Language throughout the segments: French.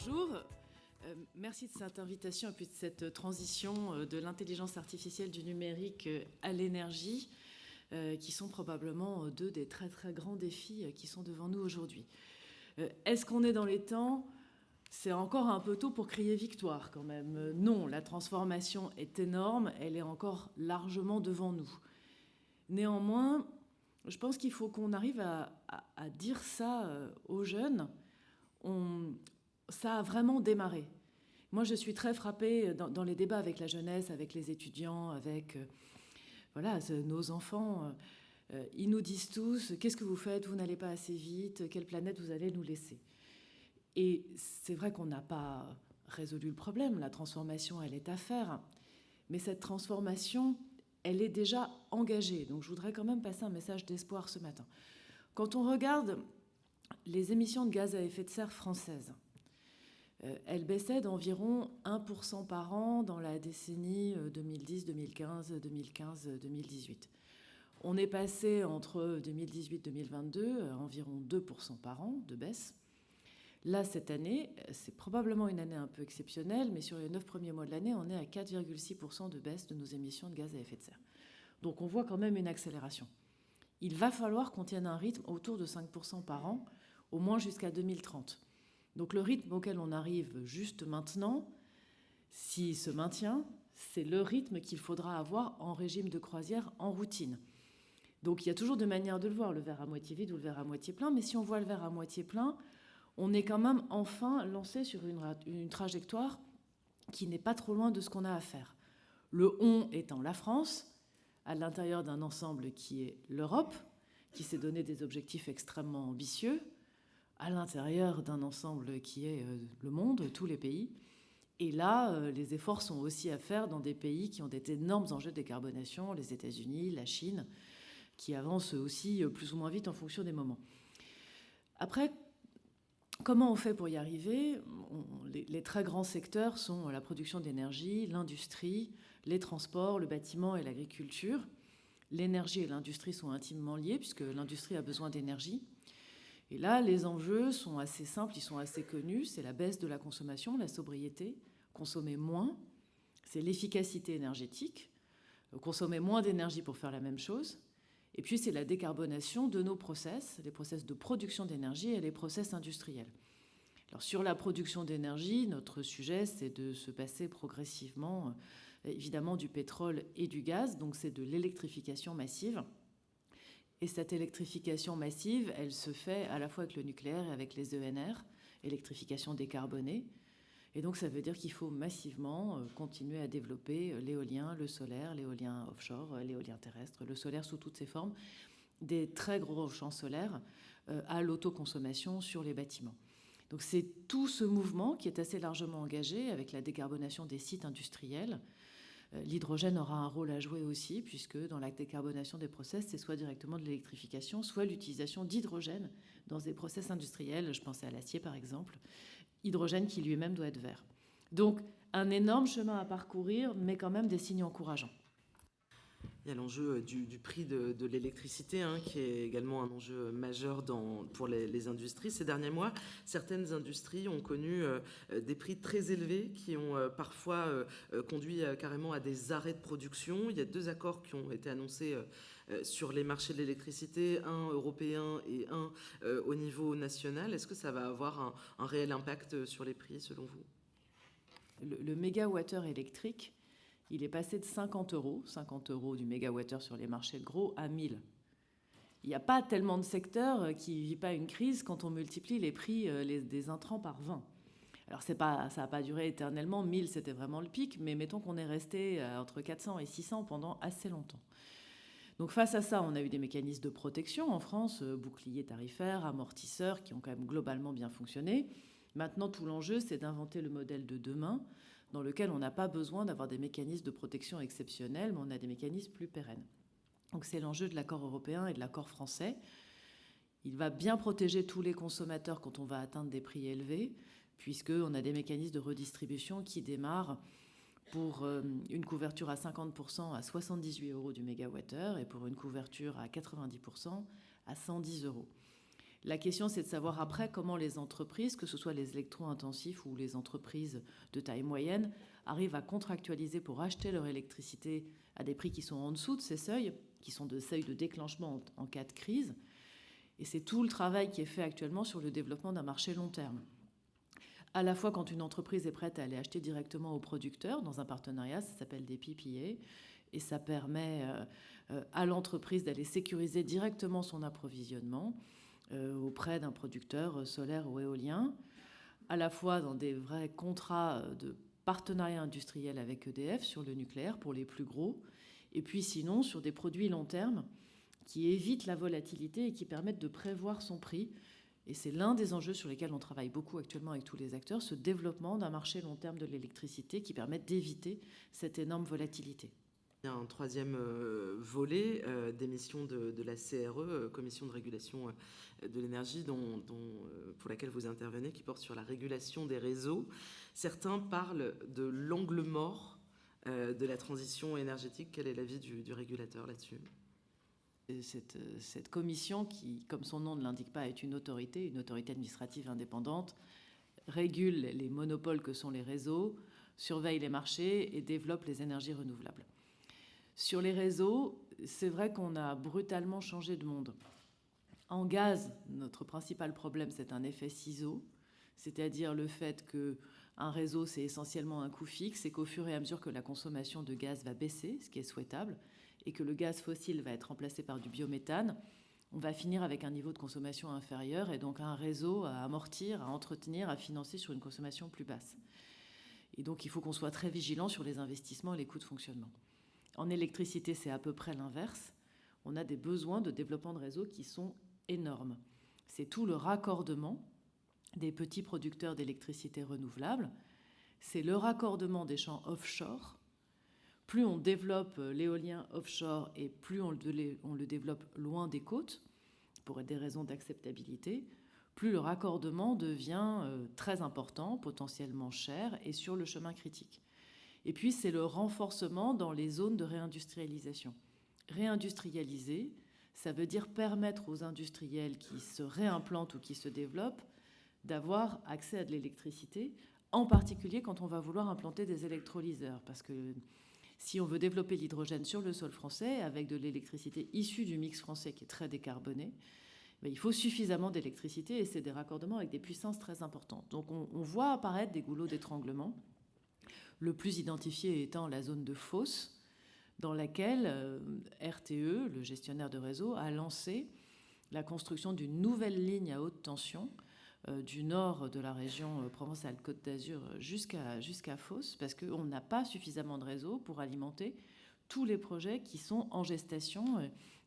Bonjour, merci de cette invitation et puis de cette transition de l'intelligence artificielle du numérique à l'énergie, qui sont probablement deux des très très grands défis qui sont devant nous aujourd'hui. Est-ce qu'on est dans les temps ? C'est encore un peu tôt pour crier victoire quand même. Non, la transformation est énorme, elle est encore largement devant nous. Néanmoins, je pense qu'il faut qu'on arrive à dire ça aux jeunes. Ça a vraiment démarré. Moi, je suis très frappée dans les débats avec la jeunesse, avec les étudiants, avec nos enfants. Ils nous disent tous « Qu'est-ce que vous faites ? Vous n'allez pas assez vite. Quelle planète vous allez nous laisser ?» Et c'est vrai qu'on n'a pas résolu le problème. La transformation, elle est à faire. Mais cette transformation, elle est déjà engagée. Donc je voudrais quand même passer un message d'espoir ce matin. Quand on regarde les émissions de gaz à effet de serre françaises, elles baissaient d'environ 1% par an dans la décennie 2010, 2015, 2018. On est passé entre 2018 et 2022 à environ 2% par an de baisse. Là, cette année, c'est probablement une année un peu exceptionnelle, mais sur les 9 premiers mois de l'année, on est à 4,6% de baisse de nos émissions de gaz à effet de serre. Donc on voit quand même une accélération. Il va falloir qu'on tienne un rythme autour de 5% par an, au moins jusqu'à 2030. Donc le rythme auquel on arrive juste maintenant, s'il se maintient, c'est le rythme qu'il faudra avoir en régime de croisière, en routine. Donc il y a toujours deux manières de le voir, le verre à moitié vide ou le verre à moitié plein, mais si on voit le verre à moitié plein, on est quand même enfin lancé sur une trajectoire qui n'est pas trop loin de ce qu'on a à faire. Le « on » étant la France, à l'intérieur d'un ensemble qui est l'Europe, qui s'est donné des objectifs extrêmement ambitieux, à l'intérieur d'un ensemble qui est le monde, tous les pays. Et là, les efforts sont aussi à faire dans des pays qui ont des énormes enjeux de décarbonation, les États-Unis, la Chine, qui avancent aussi plus ou moins vite en fonction des moments. Après, comment on fait pour y arriver ? Les très grands secteurs sont la production d'énergie, l'industrie, les transports, le bâtiment et l'agriculture. L'énergie et l'industrie sont intimement liés puisque l'industrie a besoin d'énergie. Et là, les enjeux sont assez simples, ils sont assez connus. C'est la baisse de la consommation, la sobriété, consommer moins. C'est l'efficacité énergétique, consommer moins d'énergie pour faire la même chose. Et puis, c'est la décarbonation de nos process, les process de production d'énergie et les process industriels. Alors, sur la production d'énergie, notre sujet, c'est de se passer progressivement, évidemment, du pétrole et du gaz. Donc, c'est de l'électrification massive. Et cette électrification massive, elle se fait à la fois avec le nucléaire et avec les ENR, électrification décarbonée. Et donc ça veut dire qu'il faut massivement continuer à développer l'éolien, le solaire, l'éolien offshore, l'éolien terrestre, le solaire sous toutes ses formes, des très gros champs solaires à l'autoconsommation sur les bâtiments. Donc c'est tout ce mouvement qui est assez largement engagé avec la décarbonation des sites industriels. L'hydrogène aura un rôle à jouer aussi, puisque dans la décarbonation des process, c'est soit directement de l'électrification, soit l'utilisation d'hydrogène dans des process industriels. Je pensais à l'acier, par exemple. Hydrogène qui lui-même doit être vert. Donc, un énorme chemin à parcourir, mais quand même des signes encourageants. Il y a l'enjeu du prix de l'électricité, qui est également un enjeu majeur pour les industries. Ces derniers mois, certaines industries ont connu des prix très élevés qui ont parfois conduit carrément à des arrêts de production. Il y a 2 accords qui ont été annoncés sur les marchés de l'électricité, un européen et un au niveau national. Est-ce que ça va avoir un réel impact sur les prix, selon vous ? Le mégawattheure électrique, il est passé de 50 € du mégawattheure sur les marchés de gros, à 1000. Il n'y a pas tellement de secteurs qui ne vivent pas une crise quand on multiplie les prix des intrants par 20. Alors ça n'a pas duré éternellement, 1000 c'était vraiment le pic, mais mettons qu'on est resté entre 400 et 600 pendant assez longtemps. Donc face à ça, on a eu des mécanismes de protection en France, boucliers tarifaires, amortisseurs, qui ont quand même globalement bien fonctionné. Maintenant, tout l'enjeu, c'est d'inventer le modèle de demain, dans lequel on n'a pas besoin d'avoir des mécanismes de protection exceptionnels, mais on a des mécanismes plus pérennes. Donc c'est l'enjeu de l'accord européen et de l'accord français. Il va bien protéger tous les consommateurs quand on va atteindre des prix élevés, puisqu'on a des mécanismes de redistribution qui démarrent pour une couverture à 50% à 78 € du mégawattheure et pour une couverture à 90% à 110 €. La question, c'est de savoir après comment les entreprises, que ce soit les électro-intensifs ou les entreprises de taille moyenne, arrivent à contractualiser pour acheter leur électricité à des prix qui sont en dessous de ces seuils, qui sont de seuils de déclenchement en cas de crise. Et c'est tout le travail qui est fait actuellement sur le développement d'un marché long terme. À la fois quand une entreprise est prête à aller acheter directement aux producteurs dans un partenariat, ça s'appelle des PPA, et ça permet à l'entreprise d'aller sécuriser directement son approvisionnement auprès d'un producteur solaire ou éolien, à la fois dans des vrais contrats de partenariat industriel avec EDF sur le nucléaire pour les plus gros, et puis sinon sur des produits long terme qui évitent la volatilité et qui permettent de prévoir son prix. Et c'est l'un des enjeux sur lesquels on travaille beaucoup actuellement avec tous les acteurs, ce développement d'un marché long terme de l'électricité qui permet d'éviter cette énorme volatilité. Il y a un troisième volet des missions de la CRE, Commission de régulation de l'énergie, pour laquelle vous intervenez, qui porte sur la régulation des réseaux. Certains parlent de l'angle mort de la transition énergétique. Quel est l'avis du régulateur là-dessus ? Cette commission, qui, comme son nom ne l'indique pas, est une autorité administrative indépendante, régule les monopoles que sont les réseaux, surveille les marchés et développe les énergies renouvelables. Sur les réseaux, c'est vrai qu'on a brutalement changé de monde. En gaz, notre principal problème, c'est un effet ciseau, c'est-à-dire le fait qu'un réseau, c'est essentiellement un coût fixe et qu'au fur et à mesure que la consommation de gaz va baisser, ce qui est souhaitable, et que le gaz fossile va être remplacé par du biométhane, on va finir avec un niveau de consommation inférieur et donc un réseau à amortir, à entretenir, à financer sur une consommation plus basse. Et donc il faut qu'on soit très vigilant sur les investissements et les coûts de fonctionnement. En électricité, c'est à peu près l'inverse. On a des besoins de développement de réseaux qui sont énormes. C'est tout le raccordement des petits producteurs d'électricité renouvelable. C'est le raccordement des champs offshore. Plus on développe l'éolien offshore et plus on le développe loin des côtes, pour des raisons d'acceptabilité, plus le raccordement devient très important, potentiellement cher et sur le chemin critique. Et puis, c'est le renforcement dans les zones de réindustrialisation. Réindustrialiser, ça veut dire permettre aux industriels qui se réimplantent ou qui se développent d'avoir accès à de l'électricité, en particulier quand on va vouloir implanter des électrolyseurs. Parce que si on veut développer l'hydrogène sur le sol français, avec de l'électricité issue du mix français qui est très décarboné, il faut suffisamment d'électricité et c'est des raccordements avec des puissances très importantes. Donc on voit apparaître des goulots d'étranglement. Le plus identifié étant la zone de fosse, dans laquelle RTE, le gestionnaire de réseau, a lancé la construction d'une nouvelle ligne à haute tension du nord de la région Provence-Alpes-Côte d'Azur jusqu'à Fos, parce qu'on n'a pas suffisamment de réseau pour alimenter tous les projets qui sont en gestation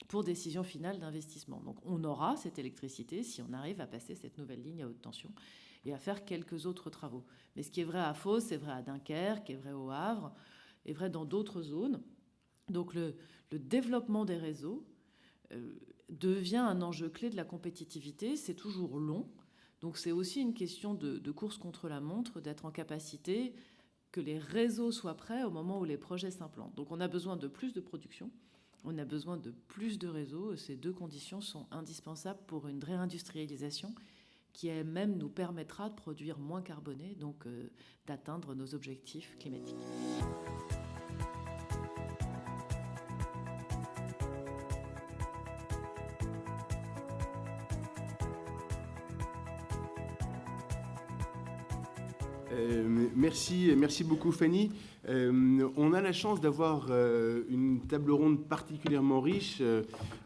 pour décision finale d'investissement. Donc on aura cette électricité si on arrive à passer cette nouvelle ligne à haute tension et à faire quelques autres travaux. Mais ce qui est vrai à Fos, c'est vrai à Dunkerque, est vrai au Havre, est vrai dans d'autres zones. Donc le développement des réseaux devient un enjeu clé de la compétitivité. C'est toujours long. Donc c'est aussi une question de course contre la montre, d'être en capacité que les réseaux soient prêts au moment où les projets s'implantent. Donc on a besoin de plus de production, on a besoin de plus de réseaux. Ces deux conditions sont indispensables pour une réindustrialisation qui elle-même nous permettra de produire moins carboné, donc d'atteindre nos objectifs climatiques. Merci beaucoup Fanny. On a la chance d'avoir une table ronde particulièrement riche.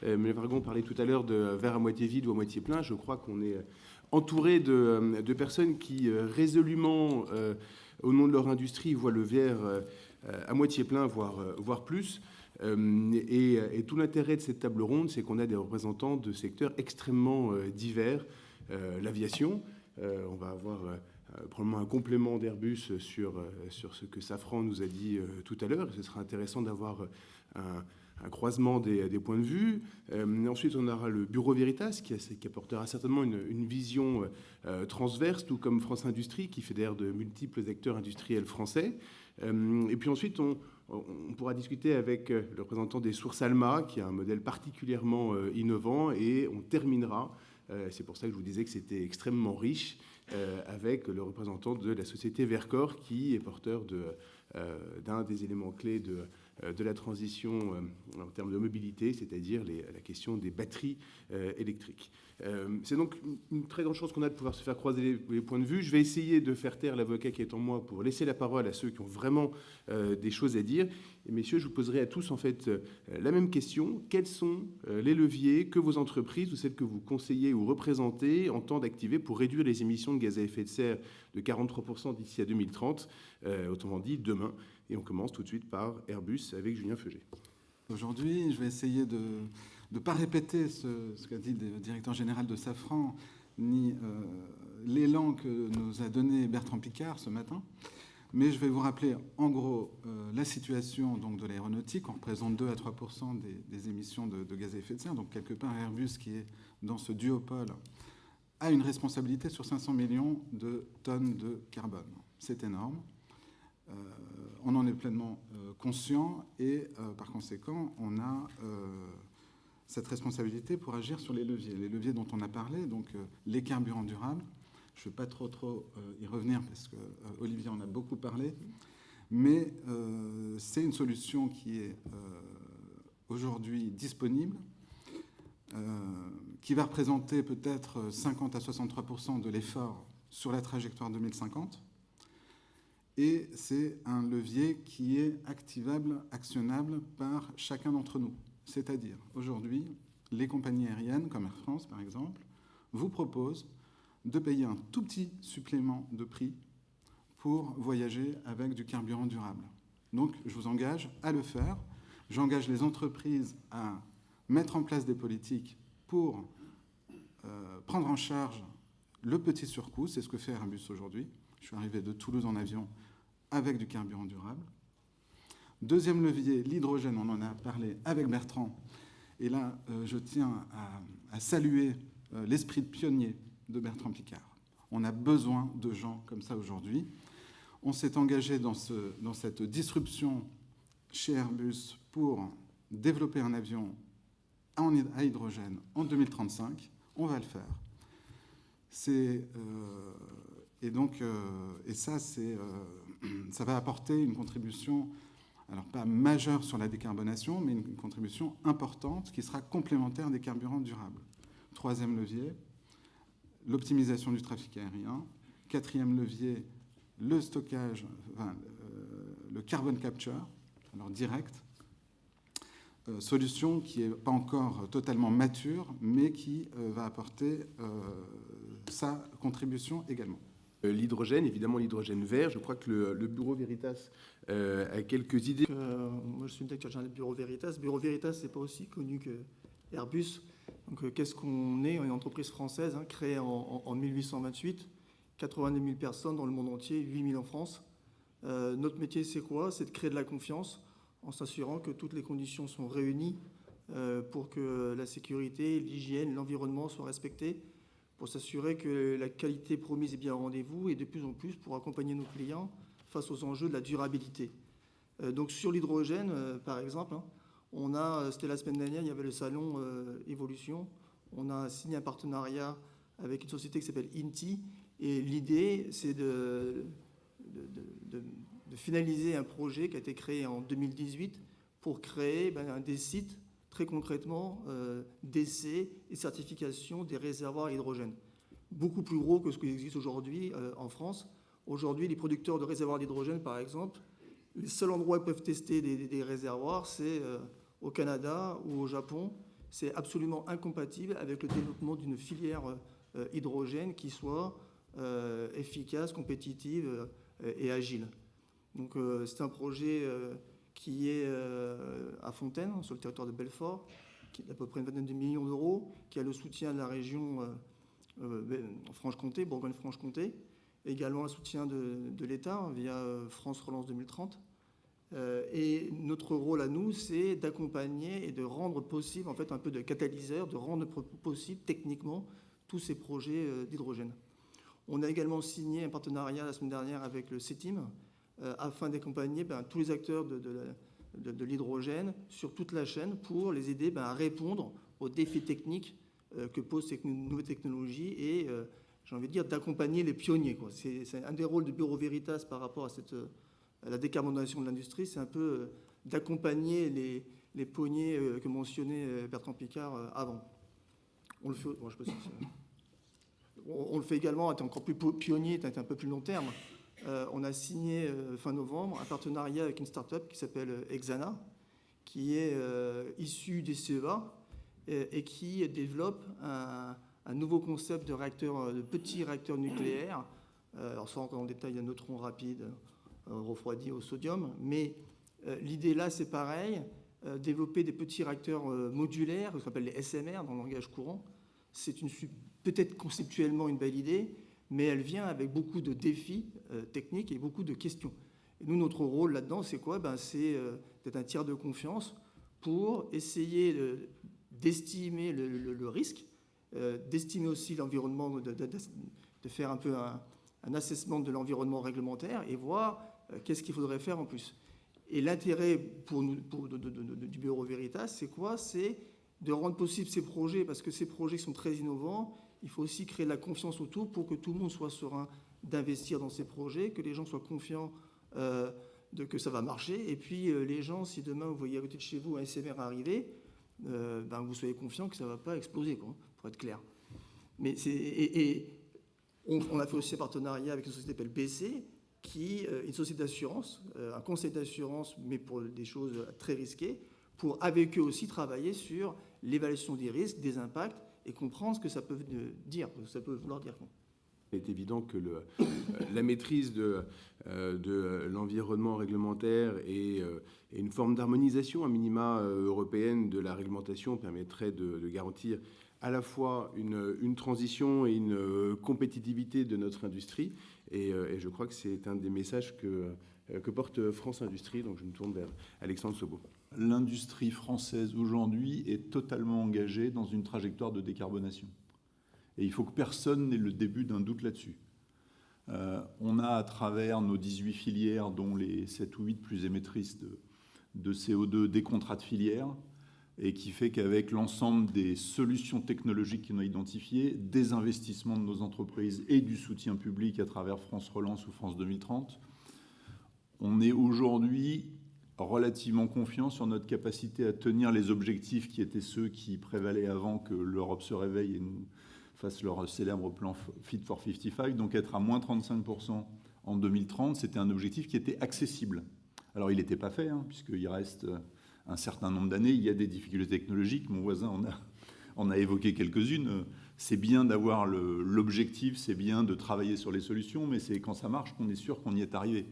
Mélanie Vargon parlait tout à l'heure de verre à moitié vide ou à moitié plein. Je crois qu'on est entouré de personnes qui résolument, au nom de leur industrie, voient le verre à moitié plein, voire plus. Et tout l'intérêt de cette table ronde, c'est qu'on a des représentants de secteurs extrêmement divers. L'aviation, on va avoir probablement un complément d'Airbus sur ce que Safran nous a dit tout à l'heure. Ce sera intéressant d'avoir un croisement des points de vue. Ensuite, on aura le Bureau Veritas qui apportera certainement une vision transverse, tout comme France Industrie qui fédère de multiples acteurs industriels français. Et puis ensuite, on pourra discuter avec le représentant des Sources Alma qui a un modèle particulièrement innovant, et on terminera C'est pour ça que je vous disais que c'était extrêmement riche, avec le représentant de la société Vercor, qui est porteur d'un des éléments clés de la transition en termes de mobilité, c'est-à-dire la question des batteries électriques. C'est donc une très grande chance qu'on a de pouvoir se faire croiser les points de vue. Je vais essayer de faire taire l'avocat qui est en moi pour laisser la parole à ceux qui ont vraiment des choses à dire. Et messieurs, je vous poserai à tous en fait la même question. Quels sont les leviers que vos entreprises ou celles que vous conseillez ou représentez entendent activer pour réduire les émissions de gaz à effet de serre de 43% d'ici à 2030, autrement dit demain? Et on commence tout de suite par Airbus avec Julien Feuget. Aujourd'hui, je vais essayer de ne pas répéter ce qu'a dit le directeur général de Safran, ni l'élan que nous a donné Bertrand Piccard ce matin. Mais je vais vous rappeler en gros la situation donc, de l'aéronautique. On représente 2 à 3% des émissions de gaz à effet de serre. Donc quelque part, Airbus, qui est dans ce duopole, a une responsabilité sur 500 millions de tonnes de carbone. C'est énorme. On en est pleinement conscient et par conséquent, on a cette responsabilité pour agir sur les leviers. Les leviers dont on a parlé, donc les carburants durables. Je ne vais pas trop y revenir parce que Olivier en a beaucoup parlé, mais c'est une solution qui est aujourd'hui disponible, qui va représenter peut-être 50 à 63% de l'effort sur la trajectoire 2050. Et c'est un levier qui est activable, actionnable par chacun d'entre nous. C'est-à-dire, aujourd'hui, les compagnies aériennes, comme Air France par exemple, vous proposent de payer un tout petit supplément de prix pour voyager avec du carburant durable. Donc, je vous engage à le faire. J'engage les entreprises à mettre en place des politiques pour prendre en charge le petit surcoût. C'est ce que fait Airbus aujourd'hui. Je suis arrivé de Toulouse en avion avec du carburant durable. Deuxième levier, l'hydrogène, on en a parlé avec Bertrand. Et là, je tiens à saluer l'esprit de pionnier de Bertrand Piccard. On a besoin de gens comme ça aujourd'hui. On s'est engagé dans cette disruption chez Airbus pour développer un avion à hydrogène en 2035. On va le faire. Ça va apporter une contribution, alors pas majeure sur la décarbonation, mais une contribution importante qui sera complémentaire des carburants durables. Troisième levier, l'optimisation du trafic aérien. Quatrième levier, le stockage, le carbon capture, alors direct. Solution qui n'est pas encore totalement mature, mais qui va apporter sa contribution également. L'hydrogène, évidemment l'hydrogène vert, je crois que le Bureau Veritas a quelques idées. Moi je suis le directeur général du Bureau Veritas. Bureau Veritas, c'est pas aussi connu que Airbus. Donc qu'est-ce qu'on est? On est une entreprise française créée en 1828, 82 000 personnes dans le monde entier, 8 000 en France. Notre métier c'est quoi? C'est de créer de la confiance en s'assurant que toutes les conditions sont réunies pour que la sécurité, l'hygiène, l'environnement soient respectés, pour s'assurer que la qualité promise est bien au rendez-vous et de plus en plus pour accompagner nos clients face aux enjeux de la durabilité. Donc sur l'hydrogène, par exemple, c'était la semaine dernière, il y avait le salon Evolution. On a signé un partenariat avec une société qui s'appelle Inti. Et l'idée, c'est de finaliser un projet qui a été créé en 2018 pour créer des sites, très concrètement, d'essais et certification des réservoirs à hydrogène. Beaucoup plus gros que ce qui existe aujourd'hui en France. Aujourd'hui, les producteurs de réservoirs d'hydrogène, par exemple, les seuls endroits où ils peuvent tester des réservoirs, c'est au Canada ou au Japon. C'est absolument incompatible avec le développement d'une filière hydrogène qui soit efficace, compétitive et agile. Donc c'est un projet qui est à Fontaine, sur le territoire de Belfort, qui est d'à peu près une vingtaine de millions d'euros, qui a le soutien de la région Franche-Comté, Bourgogne-Franche-Comté, également le soutien de l'État via France Relance 2030. Et notre rôle à nous, c'est d'accompagner et de rendre possible, en fait, un peu de catalyseur, de rendre possible techniquement tous ces projets d'hydrogène. On a également signé un partenariat la semaine dernière avec le CETIM afin d'accompagner tous les acteurs de l'hydrogène sur toute la chaîne pour les aider à répondre aux défis techniques que posent ces nouvelles technologies et, j'ai envie de dire, d'accompagner les pionniers, quoi. C'est un des rôles de Bureau Veritas par rapport à la décarbonation de l'industrie, c'est un peu d'accompagner les pionniers que mentionnait Bertrand Piccard avant. On le fait, bon, je sais pas si on le fait également, être encore plus pionnier, être un peu plus long terme. On a signé fin novembre un partenariat avec une start-up qui s'appelle Exana, qui est issue des CEA et qui développe un nouveau concept de petits réacteurs nucléaires. Alors, sans rentrer dans le détail, un neutron rapide refroidi au sodium, mais l'idée là, c'est pareil, développer des petits réacteurs modulaires, ce qu'on appelle les SMR dans le langage courant. C'est peut-être conceptuellement une belle idée, mais elle vient avec beaucoup de défis techniques et beaucoup de questions. Et nous, notre rôle là-dedans, c'est quoi? C'est d'être un tiers de confiance pour essayer d'estimer le risque, d'estimer aussi l'environnement, de faire un peu un assessment de l'environnement réglementaire et voir qu'est-ce qu'il faudrait faire en plus. Et l'intérêt pour nous, du Bureau Veritas, c'est quoi? C'est de rendre possible ces projets, parce que ces projets sont très innovants. Il faut aussi créer de la confiance autour pour que tout le monde soit serein d'investir dans ces projets, que les gens soient confiants que ça va marcher. Et puis les gens, si demain vous voyez à côté de chez vous un SMR arriver, vous soyez confiants que ça ne va pas exploser, quoi, pour être clair. Mais on a fait aussi un partenariat avec une société qui s'appelle BC, qui est une société d'assurance, un conseil d'assurance, mais pour des choses très risquées, pour avec eux aussi travailler sur l'évaluation des risques, des impacts, et comprendre ce que ça peut vouloir dire. Il est évident que la maîtrise de l'environnement réglementaire et une forme d'harmonisation à minima européenne de la réglementation permettrait de garantir à la fois une transition et une compétitivité de notre industrie. Et je crois que c'est un des messages que porte France Industrie. Donc je me tourne vers Alexandre Sobo. L'industrie française aujourd'hui est totalement engagée dans une trajectoire de décarbonation. Et il faut que personne n'ait le début d'un doute là-dessus. On a à travers nos 18 filières, dont les 7 ou 8 plus émettrices de CO2, des contrats de filière, et qui fait qu'avec l'ensemble des solutions technologiques qu'on a identifiées, des investissements de nos entreprises et du soutien public à travers France Relance ou France 2030, on est aujourd'hui relativement confiant sur notre capacité à tenir les objectifs qui étaient ceux qui prévalaient avant que l'Europe se réveille et nous fasse leur célèbre plan Fit for 55. Donc être à moins 35% en 2030, c'était un objectif qui était accessible. Alors il n'était pas fait, puisqu'il reste un certain nombre d'années, il y a des difficultés technologiques. Mon voisin en a évoqué quelques-unes. C'est bien d'avoir l'objectif, c'est bien de travailler sur les solutions, mais c'est quand ça marche qu'on est sûr qu'on y est arrivé.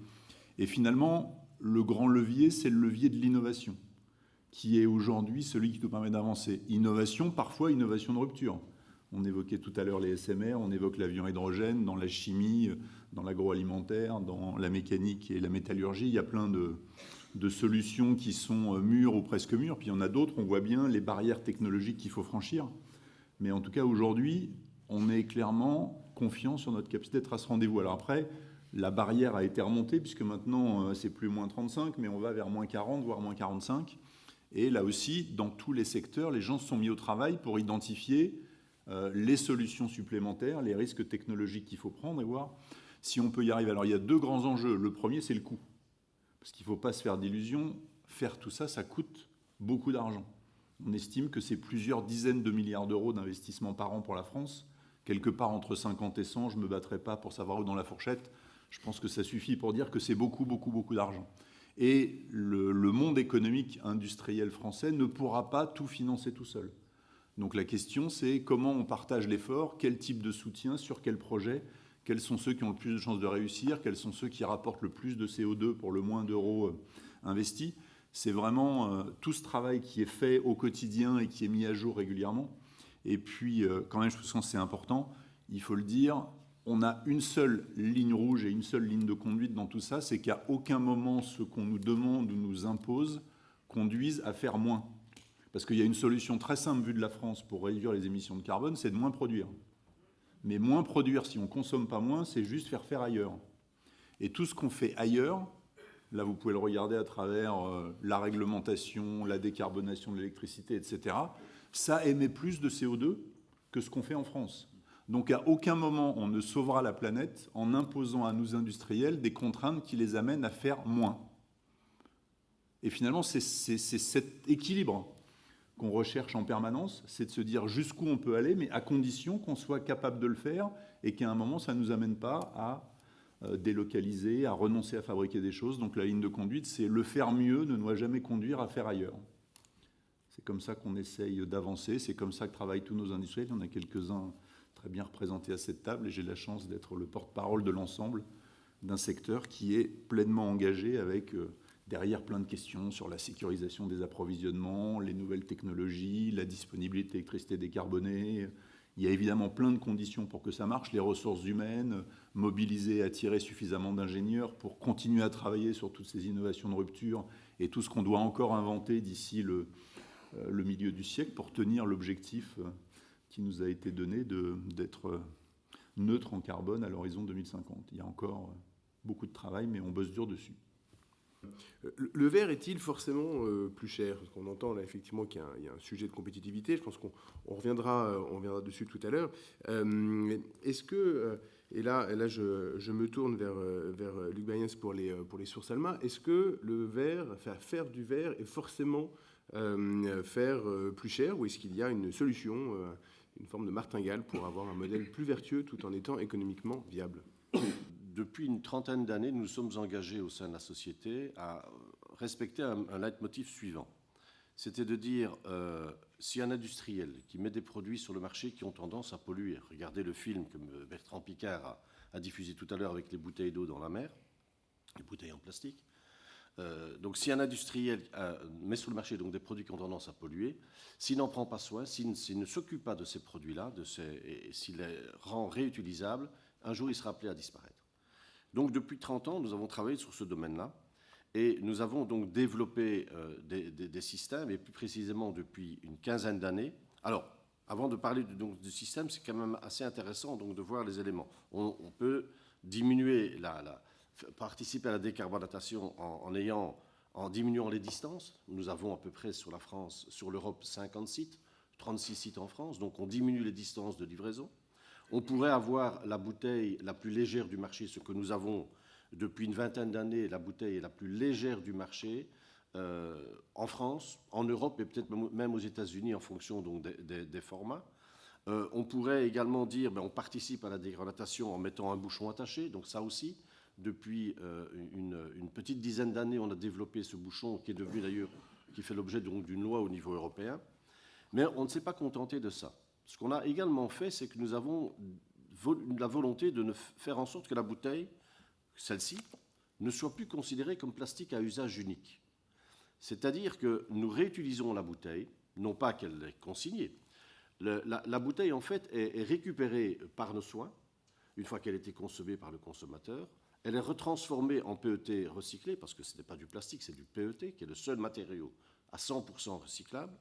Et finalement, le grand levier, c'est le levier de l'innovation, qui est aujourd'hui celui qui nous permet d'avancer. Innovation, parfois innovation de rupture. On évoquait tout à l'heure les SMR, on évoque l'avion hydrogène, dans la chimie, dans l'agroalimentaire, dans la mécanique et la métallurgie. Il y a plein de solutions qui sont mûres ou presque mûres. Puis il y en a d'autres, on voit bien les barrières technologiques qu'il faut franchir. Mais en tout cas, aujourd'hui, on est clairement confiant sur notre capacité d'être à ce rendez-vous. Alors après, la barrière a été remontée, puisque maintenant, c'est plus moins 35, mais on va vers moins 40, voire moins 45. Et là aussi, dans tous les secteurs, les gens se sont mis au travail pour identifier les solutions supplémentaires, les risques technologiques qu'il faut prendre et voir si on peut y arriver. Alors, il y a 2 grands enjeux. Le premier, c'est le coût. Parce qu'il ne faut pas se faire d'illusions. Faire tout ça, ça coûte beaucoup d'argent. On estime que c'est plusieurs dizaines de milliards d'euros d'investissement par an pour la France. Quelque part entre 50 et 100, je ne me battrai pas pour savoir où dans la fourchette. Je pense que ça suffit pour dire que c'est beaucoup, beaucoup, beaucoup d'argent. Et le monde économique industriel français ne pourra pas tout financer tout seul. Donc la question, c'est comment on partage l'effort, quel type de soutien, sur quel projet, quels sont ceux qui ont le plus de chances de réussir, quels sont ceux qui rapportent le plus de CO2 pour le moins d'euros investis. C'est vraiment tout ce travail qui est fait au quotidien et qui est mis à jour régulièrement. Et puis, quand même, je pense que c'est important, il faut le dire, on a une seule ligne rouge et une seule ligne de conduite dans tout ça, c'est qu'à aucun moment ce qu'on nous demande ou nous impose conduise à faire moins. Parce qu'il y a une solution très simple vue de la France pour réduire les émissions de carbone, c'est de moins produire. Mais moins produire, si on ne consomme pas moins, c'est juste faire ailleurs. Et tout ce qu'on fait ailleurs, là vous pouvez le regarder à travers la réglementation, la décarbonation de l'électricité, etc., ça émet plus de CO2 que ce qu'on fait en France. Donc à aucun moment on ne sauvera la planète en imposant à nos industriels des contraintes qui les amènent à faire moins. Et finalement, c'est cet équilibre qu'on recherche en permanence, c'est de se dire jusqu'où on peut aller, mais à condition qu'on soit capable de le faire et qu'à un moment, ça ne nous amène pas à délocaliser, à renoncer à fabriquer des choses. Donc la ligne de conduite, c'est le faire mieux ne doit jamais conduire à faire ailleurs. C'est comme ça qu'on essaye d'avancer, c'est comme ça que travaillent tous nos industriels. Il y en a quelques-uns très bien représentés à cette table et j'ai la chance d'être le porte-parole de l'ensemble d'un secteur qui est pleinement engagé avec derrière plein de questions sur la sécurisation des approvisionnements, les nouvelles technologies, la disponibilité d'électricité décarbonée. Il y a évidemment plein de conditions pour que ça marche, les ressources humaines, mobiliser, attirer suffisamment d'ingénieurs pour continuer à travailler sur toutes ces innovations de rupture et tout ce qu'on doit encore inventer d'ici le milieu du siècle pour tenir l'objectif qui nous a été donné d'être neutre en carbone à l'horizon 2050. Il y a encore beaucoup de travail, mais on bosse dur dessus. Le verre est-il forcément plus cher? Parce qu'on entend là effectivement qu'il y a un sujet de compétitivité. Je pense qu'on reviendra dessus tout à l'heure. Est-ce que, et là je me tourne vers Luc Baïens pour les sources Alma, est-ce que le verre, faire du verre est forcément faire plus cher, ou est-ce qu'il y a une solution, une forme de martingale pour avoir un modèle plus vertueux tout en étant économiquement viable? Depuis une trentaine d'années, nous sommes engagés au sein de la société à respecter un leitmotiv suivant. C'était de dire, si un industriel qui met des produits sur le marché qui ont tendance à polluer, regardez le film que Bertrand Piccard a diffusé tout à l'heure avec les bouteilles d'eau dans la mer, les bouteilles en plastique. Donc si un industriel met sur le marché donc, des produits qui ont tendance à polluer, s'il n'en prend pas soin, s'il ne s'occupe pas de ces produits-là, et s'il les rend réutilisables, un jour il sera appelé à disparaître. Donc depuis 30 ans, nous avons travaillé sur ce domaine-là et nous avons donc développé des systèmes, et plus précisément depuis une quinzaine d'années. Alors, avant de parler du système, c'est quand même assez intéressant donc, de voir les éléments. On peut diminuer, participer à la décarbonatation en diminuant les distances. Nous avons à peu près sur la France, sur l'Europe, 50 sites, 36 sites en France, donc on diminue les distances de livraison. On pourrait avoir la bouteille la plus légère du marché, ce que nous avons depuis une vingtaine d'années, la bouteille la plus légère du marché en France, en Europe et peut-être même aux États-Unis en fonction donc, des formats. On pourrait également dire on participe à la décarbonatation en mettant un bouchon attaché, donc ça aussi. Depuis une petite dizaine d'années, on a développé ce bouchon qui est devenu d'ailleurs, qui fait l'objet d'une loi au niveau européen. Mais on ne s'est pas contenté de ça. Ce qu'on a également fait, c'est que nous avons la volonté de faire en sorte que la bouteille, celle-ci, ne soit plus considérée comme plastique à usage unique. C'est-à-dire que nous réutilisons la bouteille, non pas qu'elle est consignée. La bouteille, en fait, est récupérée par nos soins, une fois qu'elle a été consommée par le consommateur. Elle est retransformée en PET recyclé, parce que ce n'est pas du plastique, c'est du PET, qui est le seul matériau à 100% recyclable.